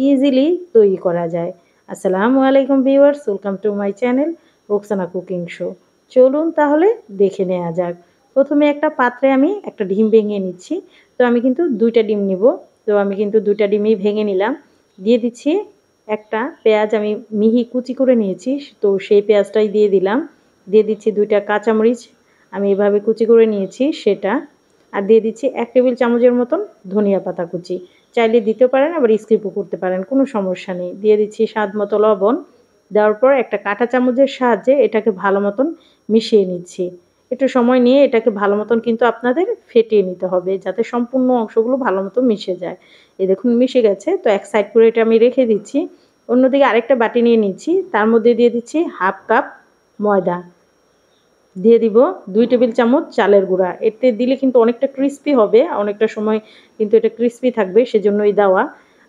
Speaker 2: ইজিলি তৈরি করা যায়। আসসালামু আলাইকুম viewers, welcome to my channel Roksana cooking show. চলুন তাহলে দেখে নেওয়া যাক। প্রথমে একটা পাত্রে আমি একটা ডিম ভেঙে নিচ্ছি। তো আমি কিন্তু 2টা ডিম নিব। তো আমি কিন্তু 2টা ডিমই ভেঙে নিলাম। দিয়ে দিচ্ছি একটা পেঁয়াজ, আমি মিহি কুচি করে নিয়েছি, তো সেই পেঁয়াজটাই দিয়ে দিলাম। দিয়ে দিচ্ছি 2টা কাঁচামরিচ, আমি এভাবে কুচি করে নিয়েছি সেটা। আর দিয়ে দিচ্ছি 1 টেবিল চামচের মতন ধনিয়া পাতা কুচি। চাইলে দিতে পারেন, আবার স্কিপও করতে পারেন, কোনো সমস্যা নেই। দিয়ে দিচ্ছি স্বাদ মতো লবণ। দেওয়ার পর একটা কাঁটা চামচের সাহায্যে এটাকে ভালো মতন মিশিয়ে নিচ্ছি। একটু সময় নিয়ে এটাকে ভালো মতন কিন্তু আপনাদের ফেটিয়ে নিতে হবে, যাতে সম্পূর্ণ অংশগুলো ভালো মতো মিশে যায়। এই দেখুন মিশে গেছে। তো এক সাইড করে এটা আমি রেখে দিচ্ছি। অন্যদিকে আরেকটা বাটি নিয়ে নিচ্ছি, তার মধ্যে দিয়ে দিচ্ছি 1/2 কাপ ময়দা। দিয়ে দিব 2 টেবিল চামচ চালের গুঁড়া। এতে দিলে কিন্তু অনেকটা ক্রিস্পি হবে, অনেকটা সময় কিন্তু এটা ক্রিস্পি থাকবে, সেজন্যই দেওয়া।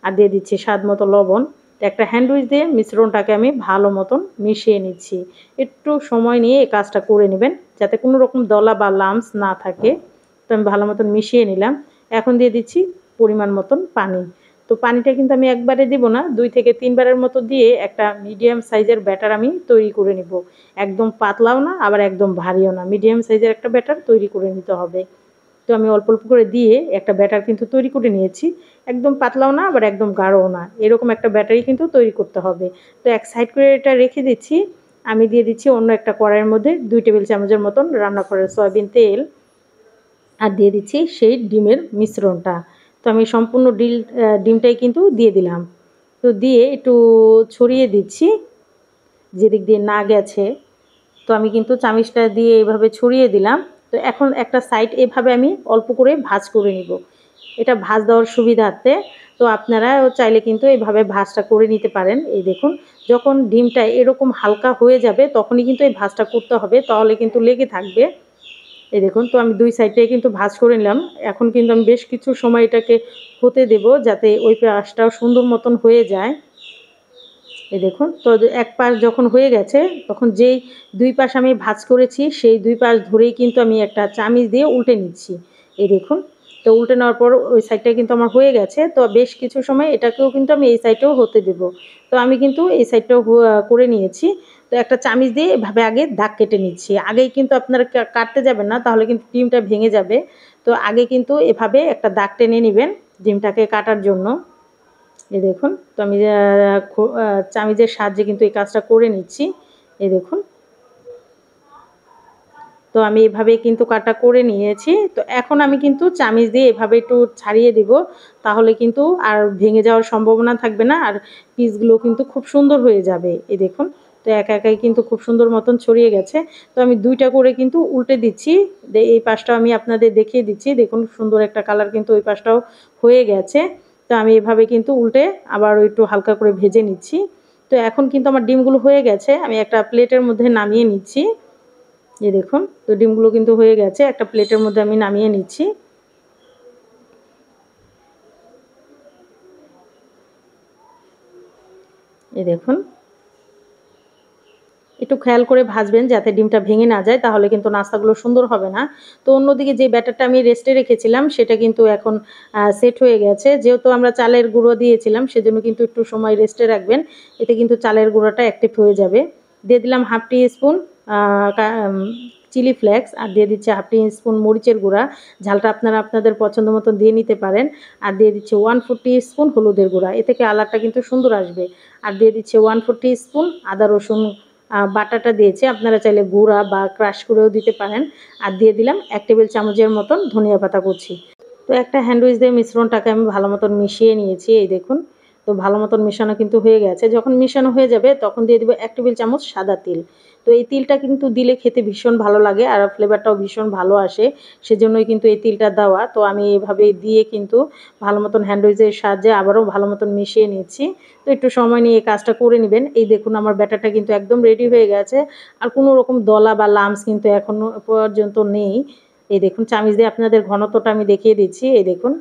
Speaker 2: আর দিয়ে দিচ্ছি স্বাদ মতো লবণ। তো একটা হ্যান্ড উইচ দিয়ে মিশ্রণটাকে আমি ভালো মতন মিশিয়ে নিচ্ছি। একটু সময় নিয়ে এই কাজটা করে নেবেন, যাতে কোনো রকম দলা বা লাম্পস না থাকে। তো আমি ভালো মতন মিশিয়ে নিলাম। এখন দিয়ে দিচ্ছি পরিমাণ মতন পানি। তো পানিটা কিন্তু আমি একবারে দিব না, 2 থেকে 3 বারের মতো দিয়ে একটা মিডিয়াম সাইজের ব্যাটার আমি তৈরি করে নিব। একদম পাতলাও না, আবার একদম ভারীও না, মিডিয়াম সাইজের একটা ব্যাটার তৈরি করে নিতে হবে। তো আমি অল্প অল্প করে দিয়ে একটা ব্যাটার কিন্তু তৈরি করে নিয়েছি। একদম পাতলাও না, আবার একদম গাঢ়ও না, এরকম একটা ব্যাটারই কিন্তু তৈরি করতে হবে। তো এক সাইড করে এটা রেখে দিচ্ছি। আমি দিয়ে দিচ্ছি অন্য একটা কড়াইয়ের মধ্যে 2 টেবিল চামচের মতন রান্না করার সয়াবিন তেল। আর দিয়ে দিচ্ছি সেই ডিমের মিশ্রণটা। তো আমি সম্পূর্ণ ডিমটাই কিন্তু দিয়ে দিলাম। তো দিয়ে একটু ছড়িয়ে দিচ্ছি যেদিক দিয়ে না গেছে। তো আমি কিন্তু চামিচটা দিয়ে এভাবে ছড়িয়ে দিলাম। তো এখন একটা সাইড এভাবে আমি অল্প করে ভাঁজ করে নিব, এটা ভাঁজ দেওয়ার সুবিধার্থে। তো আপনারাও চাইলে কিন্তু এভাবে ভাঁজটা করে নিতে পারেন। এই দেখুন, যখন ডিমটা এরকম হালকা হয়ে যাবে তখনই কিন্তু এই ভাঁজটা করতে হবে, তাহলে কিন্তু লেগে থাকবে। এই দেখুন, তো আমি 2 সাইডটাই কিন্তু ভাঁজ করে নিলাম। এখন কিন্তু আমি বেশ কিছু সময় এটাকে হতে দেব, যাতে ওই পাশটাও সুন্দর মতন হয়ে যায়। এই দেখুন, তো এক পাশ যখন হয়ে গেছে, তখন যেই 2 পাশ আমি ভাঁজ করেছি সেই 2 পাশ ধরেই কিন্তু আমি একটা চামিচ দিয়ে উল্টে নিচ্ছি। এই দেখুন, তো উল্টে নেওয়ার পর ওই সাইডটা কিন্তু আমার হয়ে গেছে। তো বেশ কিছু সময় এটাকেও কিন্তু আমি এই সাইডটাও হতে দেব। তো আমি কিন্তু এই সাইডটাও করে নিয়েছি। তো একটা চামিচ দিয়ে এভাবে আগে দাগ কেটে নিচ্ছি। আগেই কিন্তু আপনারা কাটতে যাবেন না, তাহলে কিন্তু ডিমটা ভেঙে যাবে। তো আগে কিন্তু এভাবে একটা দাগ টেনে নেবেন ডিমটাকে কাটার জন্য। এই দেখুন, তো আমি চামিচের সাহায্যে কিন্তু এই কাজটা করে নিচ্ছি। এই দেখুন, তো আমি এভাবে কিন্তু কাটা করে নিয়েছি। তো এখন আমি কিন্তু চামিচ দিয়ে এভাবে একটু ছাড়িয়ে দিব, তাহলে কিন্তু আর ভেঙে যাওয়ার সম্ভাবনা থাকবে না, আর পিসগুলো কিন্তু খুব সুন্দর হয়ে যাবে। এই দেখুন, তো একা একাই কিন্তু খুব সুন্দর মতন ছড়িয়ে গেছে। তো আমি 2টা করে কিন্তু উল্টে দিচ্ছি। এই পাশটাও আমি আপনাদের দেখিয়ে দিচ্ছি। দেখুন, সুন্দর একটা কালার কিন্তু ওই পাশটাও হয়ে গেছে। তো আমি এভাবে কিন্তু উল্টে আবার একটু হালকা করে ভেজে নিচ্ছি। তো এখন কিন্তু আমার ডিমগুলো হয়ে গেছে, আমি একটা প্লেটের মধ্যে নামিয়ে নিচ্ছি। এই দেখুন, তো ডিমগুলো কিন্তু হয়ে গেছে, একটা প্লেটের মধ্যে আমি নামিয়ে নিচ্ছি। এই দেখুন, একটু খেয়াল করে ভাজবেন যাতে ডিমটা ভেঙে না যায়, তাহলে কিন্তু নাস্তাগুলো সুন্দর হবে না। তো অন্যদিকে যে ব্যাটারটা আমি রেস্টে রেখেছিলাম সেটা কিন্তু এখন সেট হয়ে গেছে। যেহেতু আমরা চালের গুঁড়ো দিয়েছিলাম, সেজন্য কিন্তু একটু সময় রেস্টে রাখবেন, এতে কিন্তু চালের গুঁড়োটা অ্যাক্টিভ হয়ে যাবে। দিয়ে দিলাম 1/2 টিস্পুন চিলি ফ্লেক্স, আর দিয়ে দিচ্ছি 1/2 টিস্পুন মরিচের গুঁড়া। ঝালটা আপনারা আপনাদের পছন্দ মতো দিয়ে নিতে পারেন। আর দিয়ে দিচ্ছি 1/4 টিস্পুন হলুদের গুঁড়া, এতে কালারটা কিন্তু সুন্দর আসবে। আর দিয়ে দিচ্ছি 1/4 টিস্পুন আদা রসুন বাটাটা দিয়েছি, আপনারা চাইলে গুঁড়া বা ক্রাশ করেও দিতে পারেন। আর দিয়ে দিলাম 1 টেবিল চামচের মতন ধনিয়া পাতা কুচি। তো একটা হ্যান্ড উইচ দিয়ে মিশ্রণটাকে আমি ভালো মতন মিশিয়ে নিয়েছি। এই দেখুন, তো ভালো মতন মেশানো কিন্তু হয়ে গেছে। যখন মেশানো হয়ে যাবে তখন দিয়ে দেবো 1 টেবিল চামচ সাদা তিল। তো এই তিলটা কিন্তু দিলে খেতে ভীষণ ভালো লাগে, আর ফ্লেভারটাও ভীষণ ভালো আসে, সেজন্যই কিন্তু এই তিলটা দেওয়া। তো আমি এভাবে দিয়ে কিন্তু ভালো মতন হ্যান্ড উইচের সাহায্যে আবারও ভালো মতন মিশিয়ে নিচ্ছি। তো একটু সময় নিয়ে এই কাজটা করে নেবেন। এই দেখুন, আমার ব্যাটারটা কিন্তু একদম রেডি হয়ে গেছে, আর কোনো রকম দলা বা লাম্পস কিন্তু এখনও পর্যন্ত নেই। এই দেখুন, চামিচ দিয়ে আপনাদের ঘনত্বটা আমি দেখিয়ে দিচ্ছি। এই দেখুন,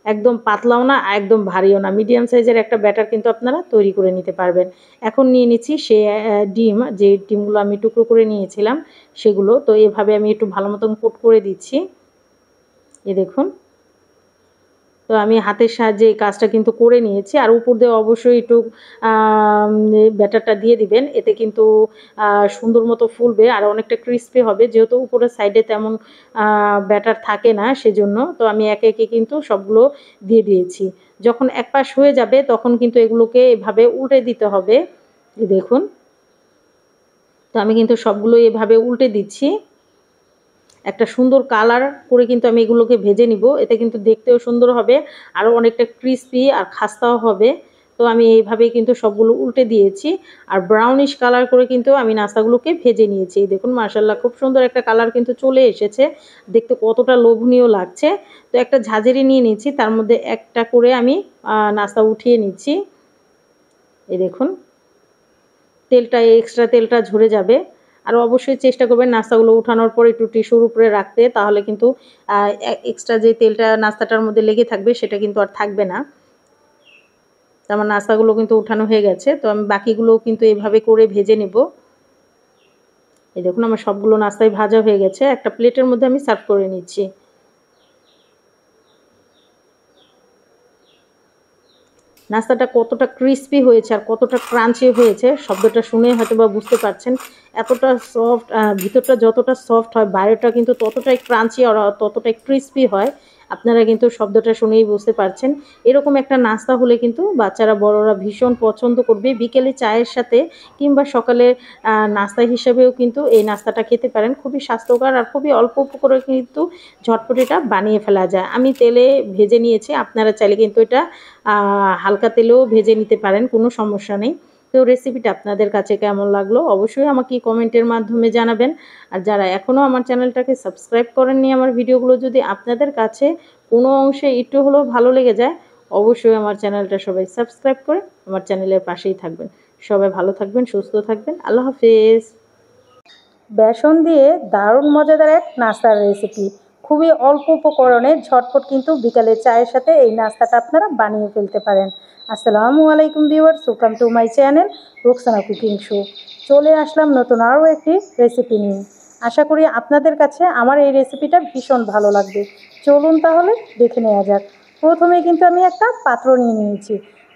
Speaker 2: একদম পাতলাও না, একদম ভারীও না, মিডিয়াম সাইজের একটা ব্যাটার কিন্তু আপনারা তৈরি করে নিতে পারবেন। এখন নিয়ে নিচ্ছি সে ডিম, যে ডিমগুলো আমি টুকরো করে নিয়েছিলাম সেগুলো। তো এভাবে আমি একটু ভালো মতন কোট করে দিচ্ছি। এই দেখুন, তো আমি হাতের সাহায্যে এই কাজটা কিন্তু করে নিয়েছি। আর উপর দিয়ে অবশ্যই একটু ব্যাটারটা দিয়ে দিবেন, এতে কিন্তু সুন্দর মতো ফুলবে আর অনেকটা ক্রিস্পি হবে, যেহেতু উপরের সাইডে তেমন ব্যাটার থাকে না সেজন্য। তো আমি একে একে কিন্তু সবগুলো দিয়ে দিয়েছি। যখন এক পাশ হয়ে যাবে তখন কিন্তু এগুলোকে এভাবে উল্টে দিতে হবে। এই দেখুন, তো আমি কিন্তু সবগুলো এভাবে উল্টে দিচ্ছি। একটা সুন্দর কালার করে কিন্তু আমি এগুলোকে ভেজে নিব, এতে কিন্তু দেখতেও সুন্দর হবে, আরও অনেকটা ক্রিস্পি আর খাস্তাও হবে। তো আমি এইভাবেই কিন্তু সবগুলো উল্টে দিয়েছি, আর ব্রাউনিশ কালার করে কিন্তু আমি নাস্তাগুলোকে ভেজে নিয়েছি। দেখুন মাশাআল্লাহ, খুব সুন্দর একটা কালার কিন্তু চলে এসেছে, দেখতে কতটা লোভনীয় লাগছে। তো একটা ঝাঁঝরি নিয়ে নিচ্ছি, তার মধ্যে একটা করে আমি নাস্তা উঠিয়ে নিচ্ছি। এই দেখুন, তেলটা, এক্সট্রা তেলটা ঝরে যাবে। আর অবশ্যই চেষ্টা করবেন নাস্তাগুলো উঠানোর পর একটু টিস্যুর উপরে রাখতে, তাহলে কিন্তু এক্সট্রা যে তেলটা নাস্তাটার মধ্যে লেগে থাকবে সেটা কিন্তু আর থাকবে না। তো আমার নাস্তাগুলো কিন্তু উঠানো হয়ে গেছে, তো আমি বাকিগুলোও কিন্তু এভাবে করে ভেজে নেব। এই দেখুন, আমার সবগুলো নাস্তাই ভাজা হয়ে গেছে, একটা প্লেটের মধ্যে আমি সার্ভ করে নিচ্ছি। নাস্তাটা কতটা ক্রিস্পি হয়েছে আর কতটা ক্রাঞ্চি হয়েছে, শব্দটা শুনে হয়তো বা বুঝতে পারছেন। এতটা সফট, ভিতরটা যতটা সফট হয় বাইরেটা কিন্তু ততটাই ক্রাঞ্চি আর ততটাই ক্রিস্পি হয়। আপনারা কিন্তু শব্দটা শুনেই বুঝতে পারছেন। এরকম একটা নাস্তা হলে কিন্তু বাচ্চারা বড়রা ভীষণ পছন্দ করবে। বিকেলে চায়ের সাথে কিংবা সকালে নাস্তা হিসেবেও কিন্তু এই নাস্তাটা খেতে পারেন। খুবই স্বাস্থ্যকর আর খুবই অল্প উপকরণে কিন্তু ঝটপট এটা বানিয়ে ফেলা যায়। আমি তেলে ভেজে নিয়েছি, আপনারা চাইলে কিন্তু এটা হালকা তেলেও ভেজে নিতে পারেন, কোনো সমস্যা নেই। তো রেসিপিটা আপনাদের কাছে কেমন লাগলো অবশ্যই আমাকে কমেন্টের মাধ্যমে জানাবেন। আর যারা এখনও আমার চ্যানেলটাকে সাবস্ক্রাইব করেননি, আমার ভিডিওগুলো যদি আপনাদের কাছে কোনো অংশে একটু হলেও ভালো লেগে যায়, অবশ্যই আমার চ্যানেলটা সবাই সাবস্ক্রাইব করে আমার চ্যানেলের পাশেই থাকবেন। সবাই ভালো থাকবেন, সুস্থ থাকবেন। আল্লাহ হাফেজ। বেসন দিয়ে দারুণ মজাদার এক নাস্তার রেসিপি, খুবই অল্প উপকরণে ঝটপট কিন্তু বিকালের চায়ের সাথে এই নাস্তাটা আপনারা বানিয়ে ফেলতে পারেন। আসসালামু আলাইকুম viewers, welcome to my channel Rukhsana cooking show. চলে আসলাম নতুন আরও একটি রেসিপি নিয়ে। আশা করি আপনাদের কাছে আমার এই রেসিপিটা ভীষণ ভালো লাগবে। চলুন তাহলে দেখে নেওয়া যাক। প্রথমে কিন্তু আমি একটা পাত্র নিয়ে নিয়েছি,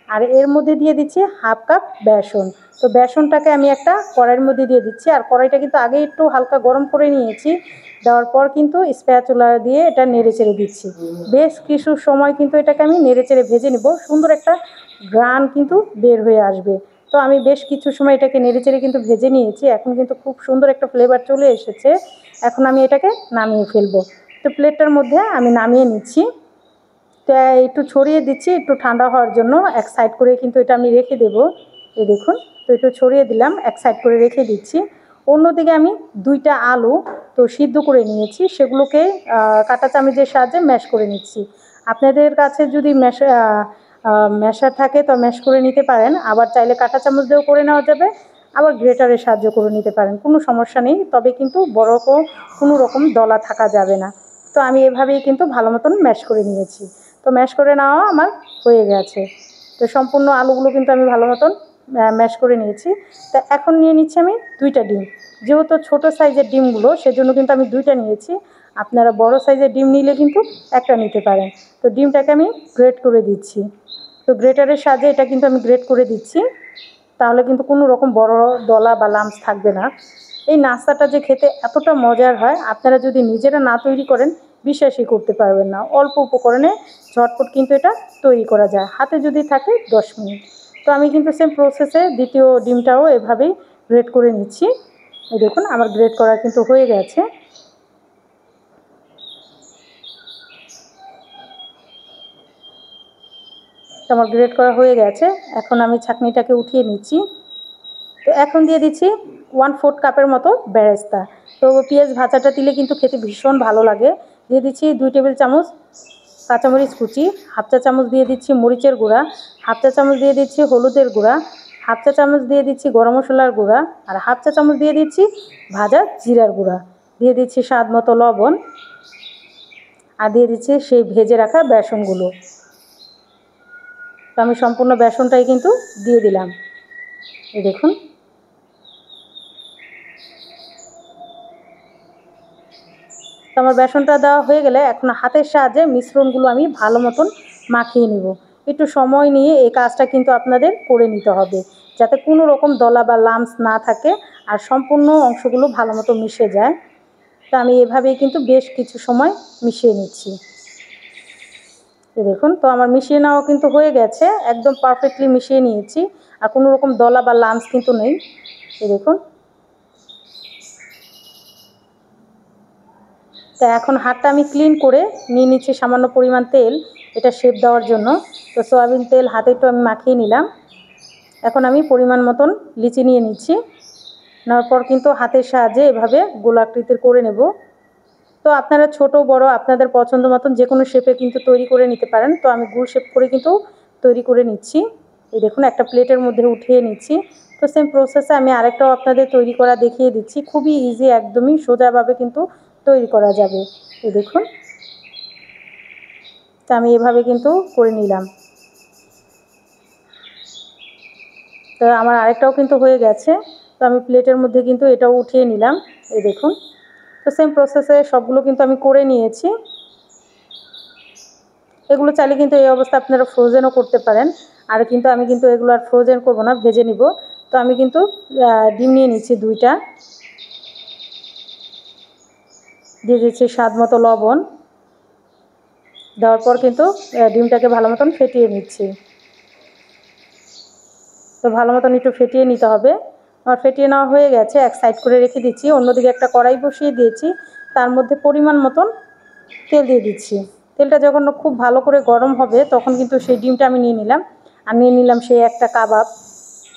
Speaker 2: আর এর মধ্যে দিয়ে দিচ্ছি হাফ কাপ বেসন। তো বেসনটাকে আমি একটা কড়াইয়ের মধ্যে দিয়ে দিচ্ছি, আর কড়াইটা কিন্তু আগে একটু হালকা গরম করে নিয়েছি। দেওয়ার পর কিন্তু স্প্যাচুলা দিয়ে এটা নেড়ে চেড়ে দিচ্ছি। বেশ কিছু সময় কিন্তু এটাকে আমি নেড়ে চেড়ে ভেজে নিব, সুন্দর একটা ঘ্রাণ কিন্তু বের হয়ে আসবে। তো আমি বেশ কিছু সময় এটাকে নেড়ে চেড়ে কিন্তু ভেজে নিয়েছি, এখন কিন্তু খুব সুন্দর একটা ফ্লেভার চলে এসেছে। এখন আমি এটাকে নামিয়ে ফেলবো। তো প্লেটটার মধ্যে আমি নামিয়ে নিচ্ছি। তো একটু ছড়িয়ে দিচ্ছি একটু ঠান্ডা হওয়ার জন্য, এক সাইড করে কিন্তু এটা আমি রেখে দেবো। এই দেখুন, তো একটু ছড়িয়ে দিলাম, এক সাইড করে রেখে দিচ্ছি। অন্যদিকে আমি 2টা আলু তো সিদ্ধ করে নিয়েছি, সেগুলোকে কাঁটা চামচের সাহায্যে ম্যাশ করে নিচ্ছি। আপনাদের কাছে যদি ম্যাশার থাকে তো ম্যাশ করে নিতে পারেন, আবার চাইলে কাঁটা চামচ দিয়েও করে নেওয়া যাবে, আবার গ্রেটারের সাহায্য করে নিতে পারেন, কোনো সমস্যা নেই। তবে কিন্তু বড় কোনো রকম দলা থাকা যাবে না। তো আমি এভাবেই কিন্তু ভালো মতন ম্যাশ করে নিয়েছি। তো ম্যাশ করে নেওয়া আমার হয়ে গেছে। তো সম্পূর্ণ আলুগুলো কিন্তু আমি ভালো মতন ম্যাশ করে নিয়েছি। তো এখন নিয়ে নিচ্ছি আমি 2টা ডিম। যেহেতু ছোটো সাইজের ডিমগুলো সেজন্য কিন্তু আমি 2টা নিয়েছি। আপনারা বড় সাইজের ডিম নিলে কিন্তু একটা নিতে পারেন। তো ডিমটাকে আমি গ্রেট করে দিচ্ছি। তো গ্রেটারের সাহায্যে এটা কিন্তু আমি গ্রেট করে দিচ্ছি, তাহলে কিন্তু কোনো রকম বড় দলা বা লাম্পস থাকবে না। এই নাস্তাটা যে খেতে এতটা মজার হয়, আপনারা যদি নিজেরা না তৈরি করেন বিশ্বাসই করতে পারবেন না। অল্প উপকরণে ঝটপট কিন্তু এটা তৈরি করা যায়, হাতে যদি থাকে 10 মিনিট। তো আমি কিন্তু সেম প্রসেসে দ্বিতীয় ডিমটাও এভাবেই গ্রেট করে নিচ্ছি। এই দেখুন, আমার গ্রেট করা কিন্তু হয়ে গেছে। আমার গ্রেট করা হয়ে গেছে, এখন আমি ছাঁকনিটাকে উঠিয়ে নিচ্ছি। তো এখন দিয়ে দিচ্ছি 1/4 কাপের মতো বেরেস্তা। তো পেঁয়াজ ভাজাটা দিলে কিন্তু খেতে ভীষণ ভালো লাগে। দিয়ে দিচ্ছি 2 টেবিল চামচ কাঁচামরিচ কুচি, হাফ চা চামচ দিয়ে দিচ্ছি মরিচের গুঁড়া, হাফ চা চামচ দিয়ে দিচ্ছি হলুদের গুঁড়া, হাফ চা চামচ দিয়ে দিচ্ছি গরম মশলার গুঁড়া, আর হাফ চা চামচ দিয়ে দিচ্ছি ভাজা জিরার গুঁড়া, দিয়ে দিচ্ছি স্বাদ মতো লবণ, আর দিয়ে দিচ্ছি সেই ভেজে রাখা বেসনগুলো। তো আমি সম্পূর্ণ বেসনটাই কিন্তু দিয়ে দিলাম। এই দেখুন, তো আমার বেসনটা দেওয়া হয়ে গেলে এখন হাতের সাহায্যে মিশ্রণগুলো আমি ভালো মতন মাখিয়ে নেব। একটু সময় নিয়ে এই কাজটা কিন্তু আপনাদের করে নিতে হবে, যাতে কোনো রকম দলা বা লাম্পস না থাকে আর সম্পূর্ণ অংশগুলো ভালো মতো মিশে যায়। তো আমি এভাবেই কিন্তু বেশ কিছু সময় মিশিয়ে নিচ্ছি। এই দেখুন, তো আমার মিশিয়ে নেওয়া কিন্তু হয়ে গেছে, একদম পারফেক্টলি মিশিয়ে নিয়েছি, আর কোনো রকম দলা বা লাম্পস কিন্তু নেই। এই দেখুন, তো এখন হাতটা আমি ক্লিন করে নিয়ে নিচ্ছি সামান্য পরিমাণ তেল, এটা শেপ দেওয়ার জন্য। তো সয়াবিন তেল হাতে একটু আমি মাখিয়ে নিলাম। এখন আমি পরিমাণ মতন লিচি নিয়ে নিচ্ছি, নেওয়ার পর কিন্তু হাতের সাহায্যে এভাবে গোলাকৃতির করে নেব। তো আপনারা ছোট বড় আপনাদের পছন্দ মতন যে কোনো শেপে কিন্তু তৈরি করে নিতে পারেন। তো আমি গোল শেপ করে কিন্তু তৈরি করে নিচ্ছি। এই দেখুন, একটা প্লেটের মধ্যে উঠিয়ে নিচ্ছি। তো সেম প্রসেসে আমি আরেকটাও আপনাদের তৈরি করা দেখিয়ে দিচ্ছি, খুবই ইজি, একদমই সোজাভাবে কিন্তু তৈরি করা যাবে। এই দেখুন, তো আমি এভাবে কিন্তু করে নিলাম। তো আমার আরেকটাও কিন্তু হয়ে গেছে, তো আমি প্লেটের মধ্যে কিন্তু এটাও উঠিয়ে নিলাম। এই দেখুন, তো সেম প্রসেসে সবগুলো কিন্তু আমি করে নিয়েছি। এগুলো চাইলে কিন্তু এই অবস্থা আপনারা ফ্রোজেনও করতে পারেন, আর কিন্তু আমি কিন্তু এগুলো আর ফ্রোজেন করবো না, ভেজে নিব। তো আমি কিন্তু ডিম নিয়ে নিচ্ছি 2টা, দিয়ে দিচ্ছি স্বাদ মতো লবণ, দেওয়ার পর কিন্তু ডিমটাকে ভালো মতন ফেটিয়ে নিচ্ছি। তো ভালো মতন একটু ফেটিয়ে নিতে হবে। আমার ফেটিয়ে নেওয়া হয়ে গেছে, এক সাইড করে রেখে দিচ্ছি। অন্যদিকে একটা কড়াই বসিয়ে দিয়েছি, তার মধ্যে পরিমাণ মতন তেল দিয়ে দিচ্ছি। তেলটা যখন খুব ভালো করে গরম হবে তখন কিন্তু সেই ডিমটা আমি নিয়ে নিলাম, আর নিয়ে নিলাম সেই একটা কাবাব।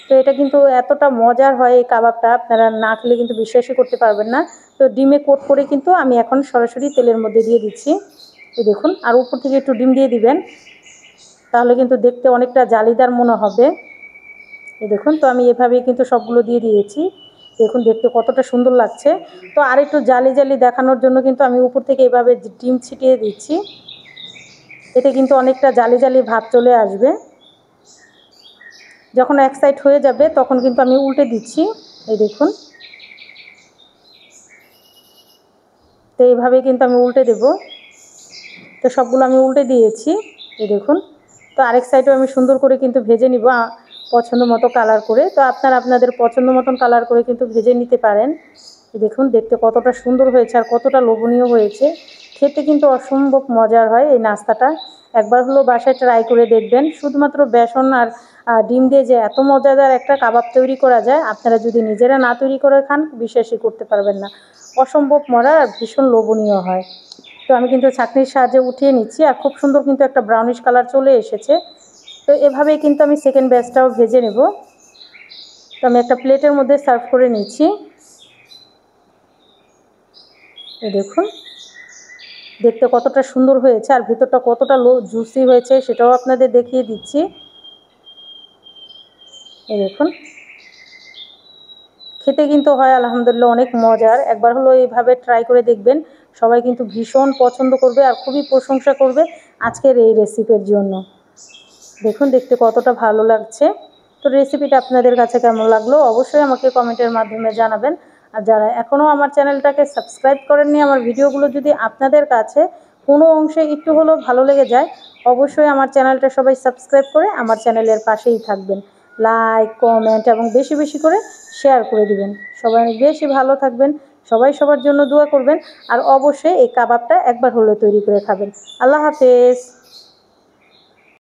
Speaker 2: তো এটা কিন্তু এতটা মজার হয় এই কাবাবটা, আপনারা না খেলে কিন্তু বিশ্বাসই করতে পারবেন না। তো ডিমে কোট করে কিন্তু আমি এখন সরাসরি তেলের মধ্যে দিয়ে দিচ্ছি। এই দেখুন, আর উপর থেকে একটু ডিম দিয়ে দিবেন, তাহলে কিন্তু দেখতে অনেকটা জালিদার মনে হবে। এই দেখুন, তো আমি এভাবেই কিন্তু সবগুলো দিয়ে দিয়েছি। দেখুন দেখতে কতটা সুন্দর লাগছে। তো আর একটু জালি জালি দেখানোর জন্য কিন্তু আমি উপর থেকে এভাবে ডিম ছিটিয়ে দিচ্ছি, এতে কিন্তু অনেকটা জালি জালি ভাব চলে আসবে। যখন এক সাইড হয়ে যাবে তখন কিন্তু আমি উল্টে দিচ্ছি। এই দেখুন, তো এইভাবেই কিন্তু আমি উল্টে দেব। তো সবগুলো আমি উল্টে দিয়েছি। এই দেখুন, তো আরেক সাইডেও আমি সুন্দর করে কিন্তু ভেজে নিব পছন্দ মতো কালার করে। তো আপনারা আপনাদের পছন্দ মতন কালার করে কিন্তু ভেজে নিতে পারেন। দেখুন দেখতে কতটা সুন্দর হয়েছে আর কতটা লোভনীয় হয়েছে, খেতে কিন্তু অসম্ভব মজার হয় এই নাস্তাটা। একবার হলো বাসায় ট্রাই করে দেখবেন। শুধুমাত্র বেসন আর ডিম দিয়ে যে এত মজাদার একটা কাবাব তৈরি করা যায়, আপনারা যদি নিজেরা না তৈরি করে খান বিশ্বাসই করতে পারবেন না। অসম্ভব মজার আর ভীষণ লোভনীয় হয়। তো আমি কিন্তু ছাঁকনির সাহায্যে উঠিয়ে নিচ্ছি, আর খুব সুন্দর কিন্তু একটা ব্রাউনিশ কালার চলে এসেছে। তো এভাবেই কিন্তু আমি সেকেন্ড ব্যাচটাও ভেজে নেব। তো আমি একটা প্লেটের মধ্যে সার্ভ করে নিচ্ছি। এই দেখুন দেখতে কতটা সুন্দর হয়েছে, আর ভিতরটা কতটা জুসি হয়েছে সেটাও আপনাদের দেখিয়ে দিচ্ছি। এই দেখুন, খেতে কিন্তু হয় আলহামদুলিল্লাহ অনেক মজার। একবার হলো এইভাবে ট্রাই করে দেখবেন, সবাই কিন্তু ভীষণ পছন্দ করবে আর খুবই প্রশংসা করবে আজকের এই রেসিপির জন্য। দেখুন দেখতে কতটা ভালো লাগছে। তো রেসিপিটা আপনাদের কাছে কেমন লাগলো অবশ্যই আমাকে কমেন্টের মাধ্যমে জানাবেন। আর যারা এখনও আমার চ্যানেলটাকে সাবস্ক্রাইব করেননি, আমার ভিডিওগুলো যদি আপনাদের কাছে কোনো অংশে একটু হলেও ভালো লেগে যায়, অবশ্যই আমার চ্যানেলটা সবাই সাবস্ক্রাইব করে আমার চ্যানেলের পাশেই থাকবেন। লাইক কমেন্ট এবং বেশি বেশি করে শেয়ার করে দিবেন। সবাই অনেক বেশি ভালো থাকবেন, সবাই সবার জন্য দোয়া করবেন, আর অবশ্যই এই কাবাবটা একবার হলেও তৈরি করে খাবেন। আল্লাহ হাফেজ।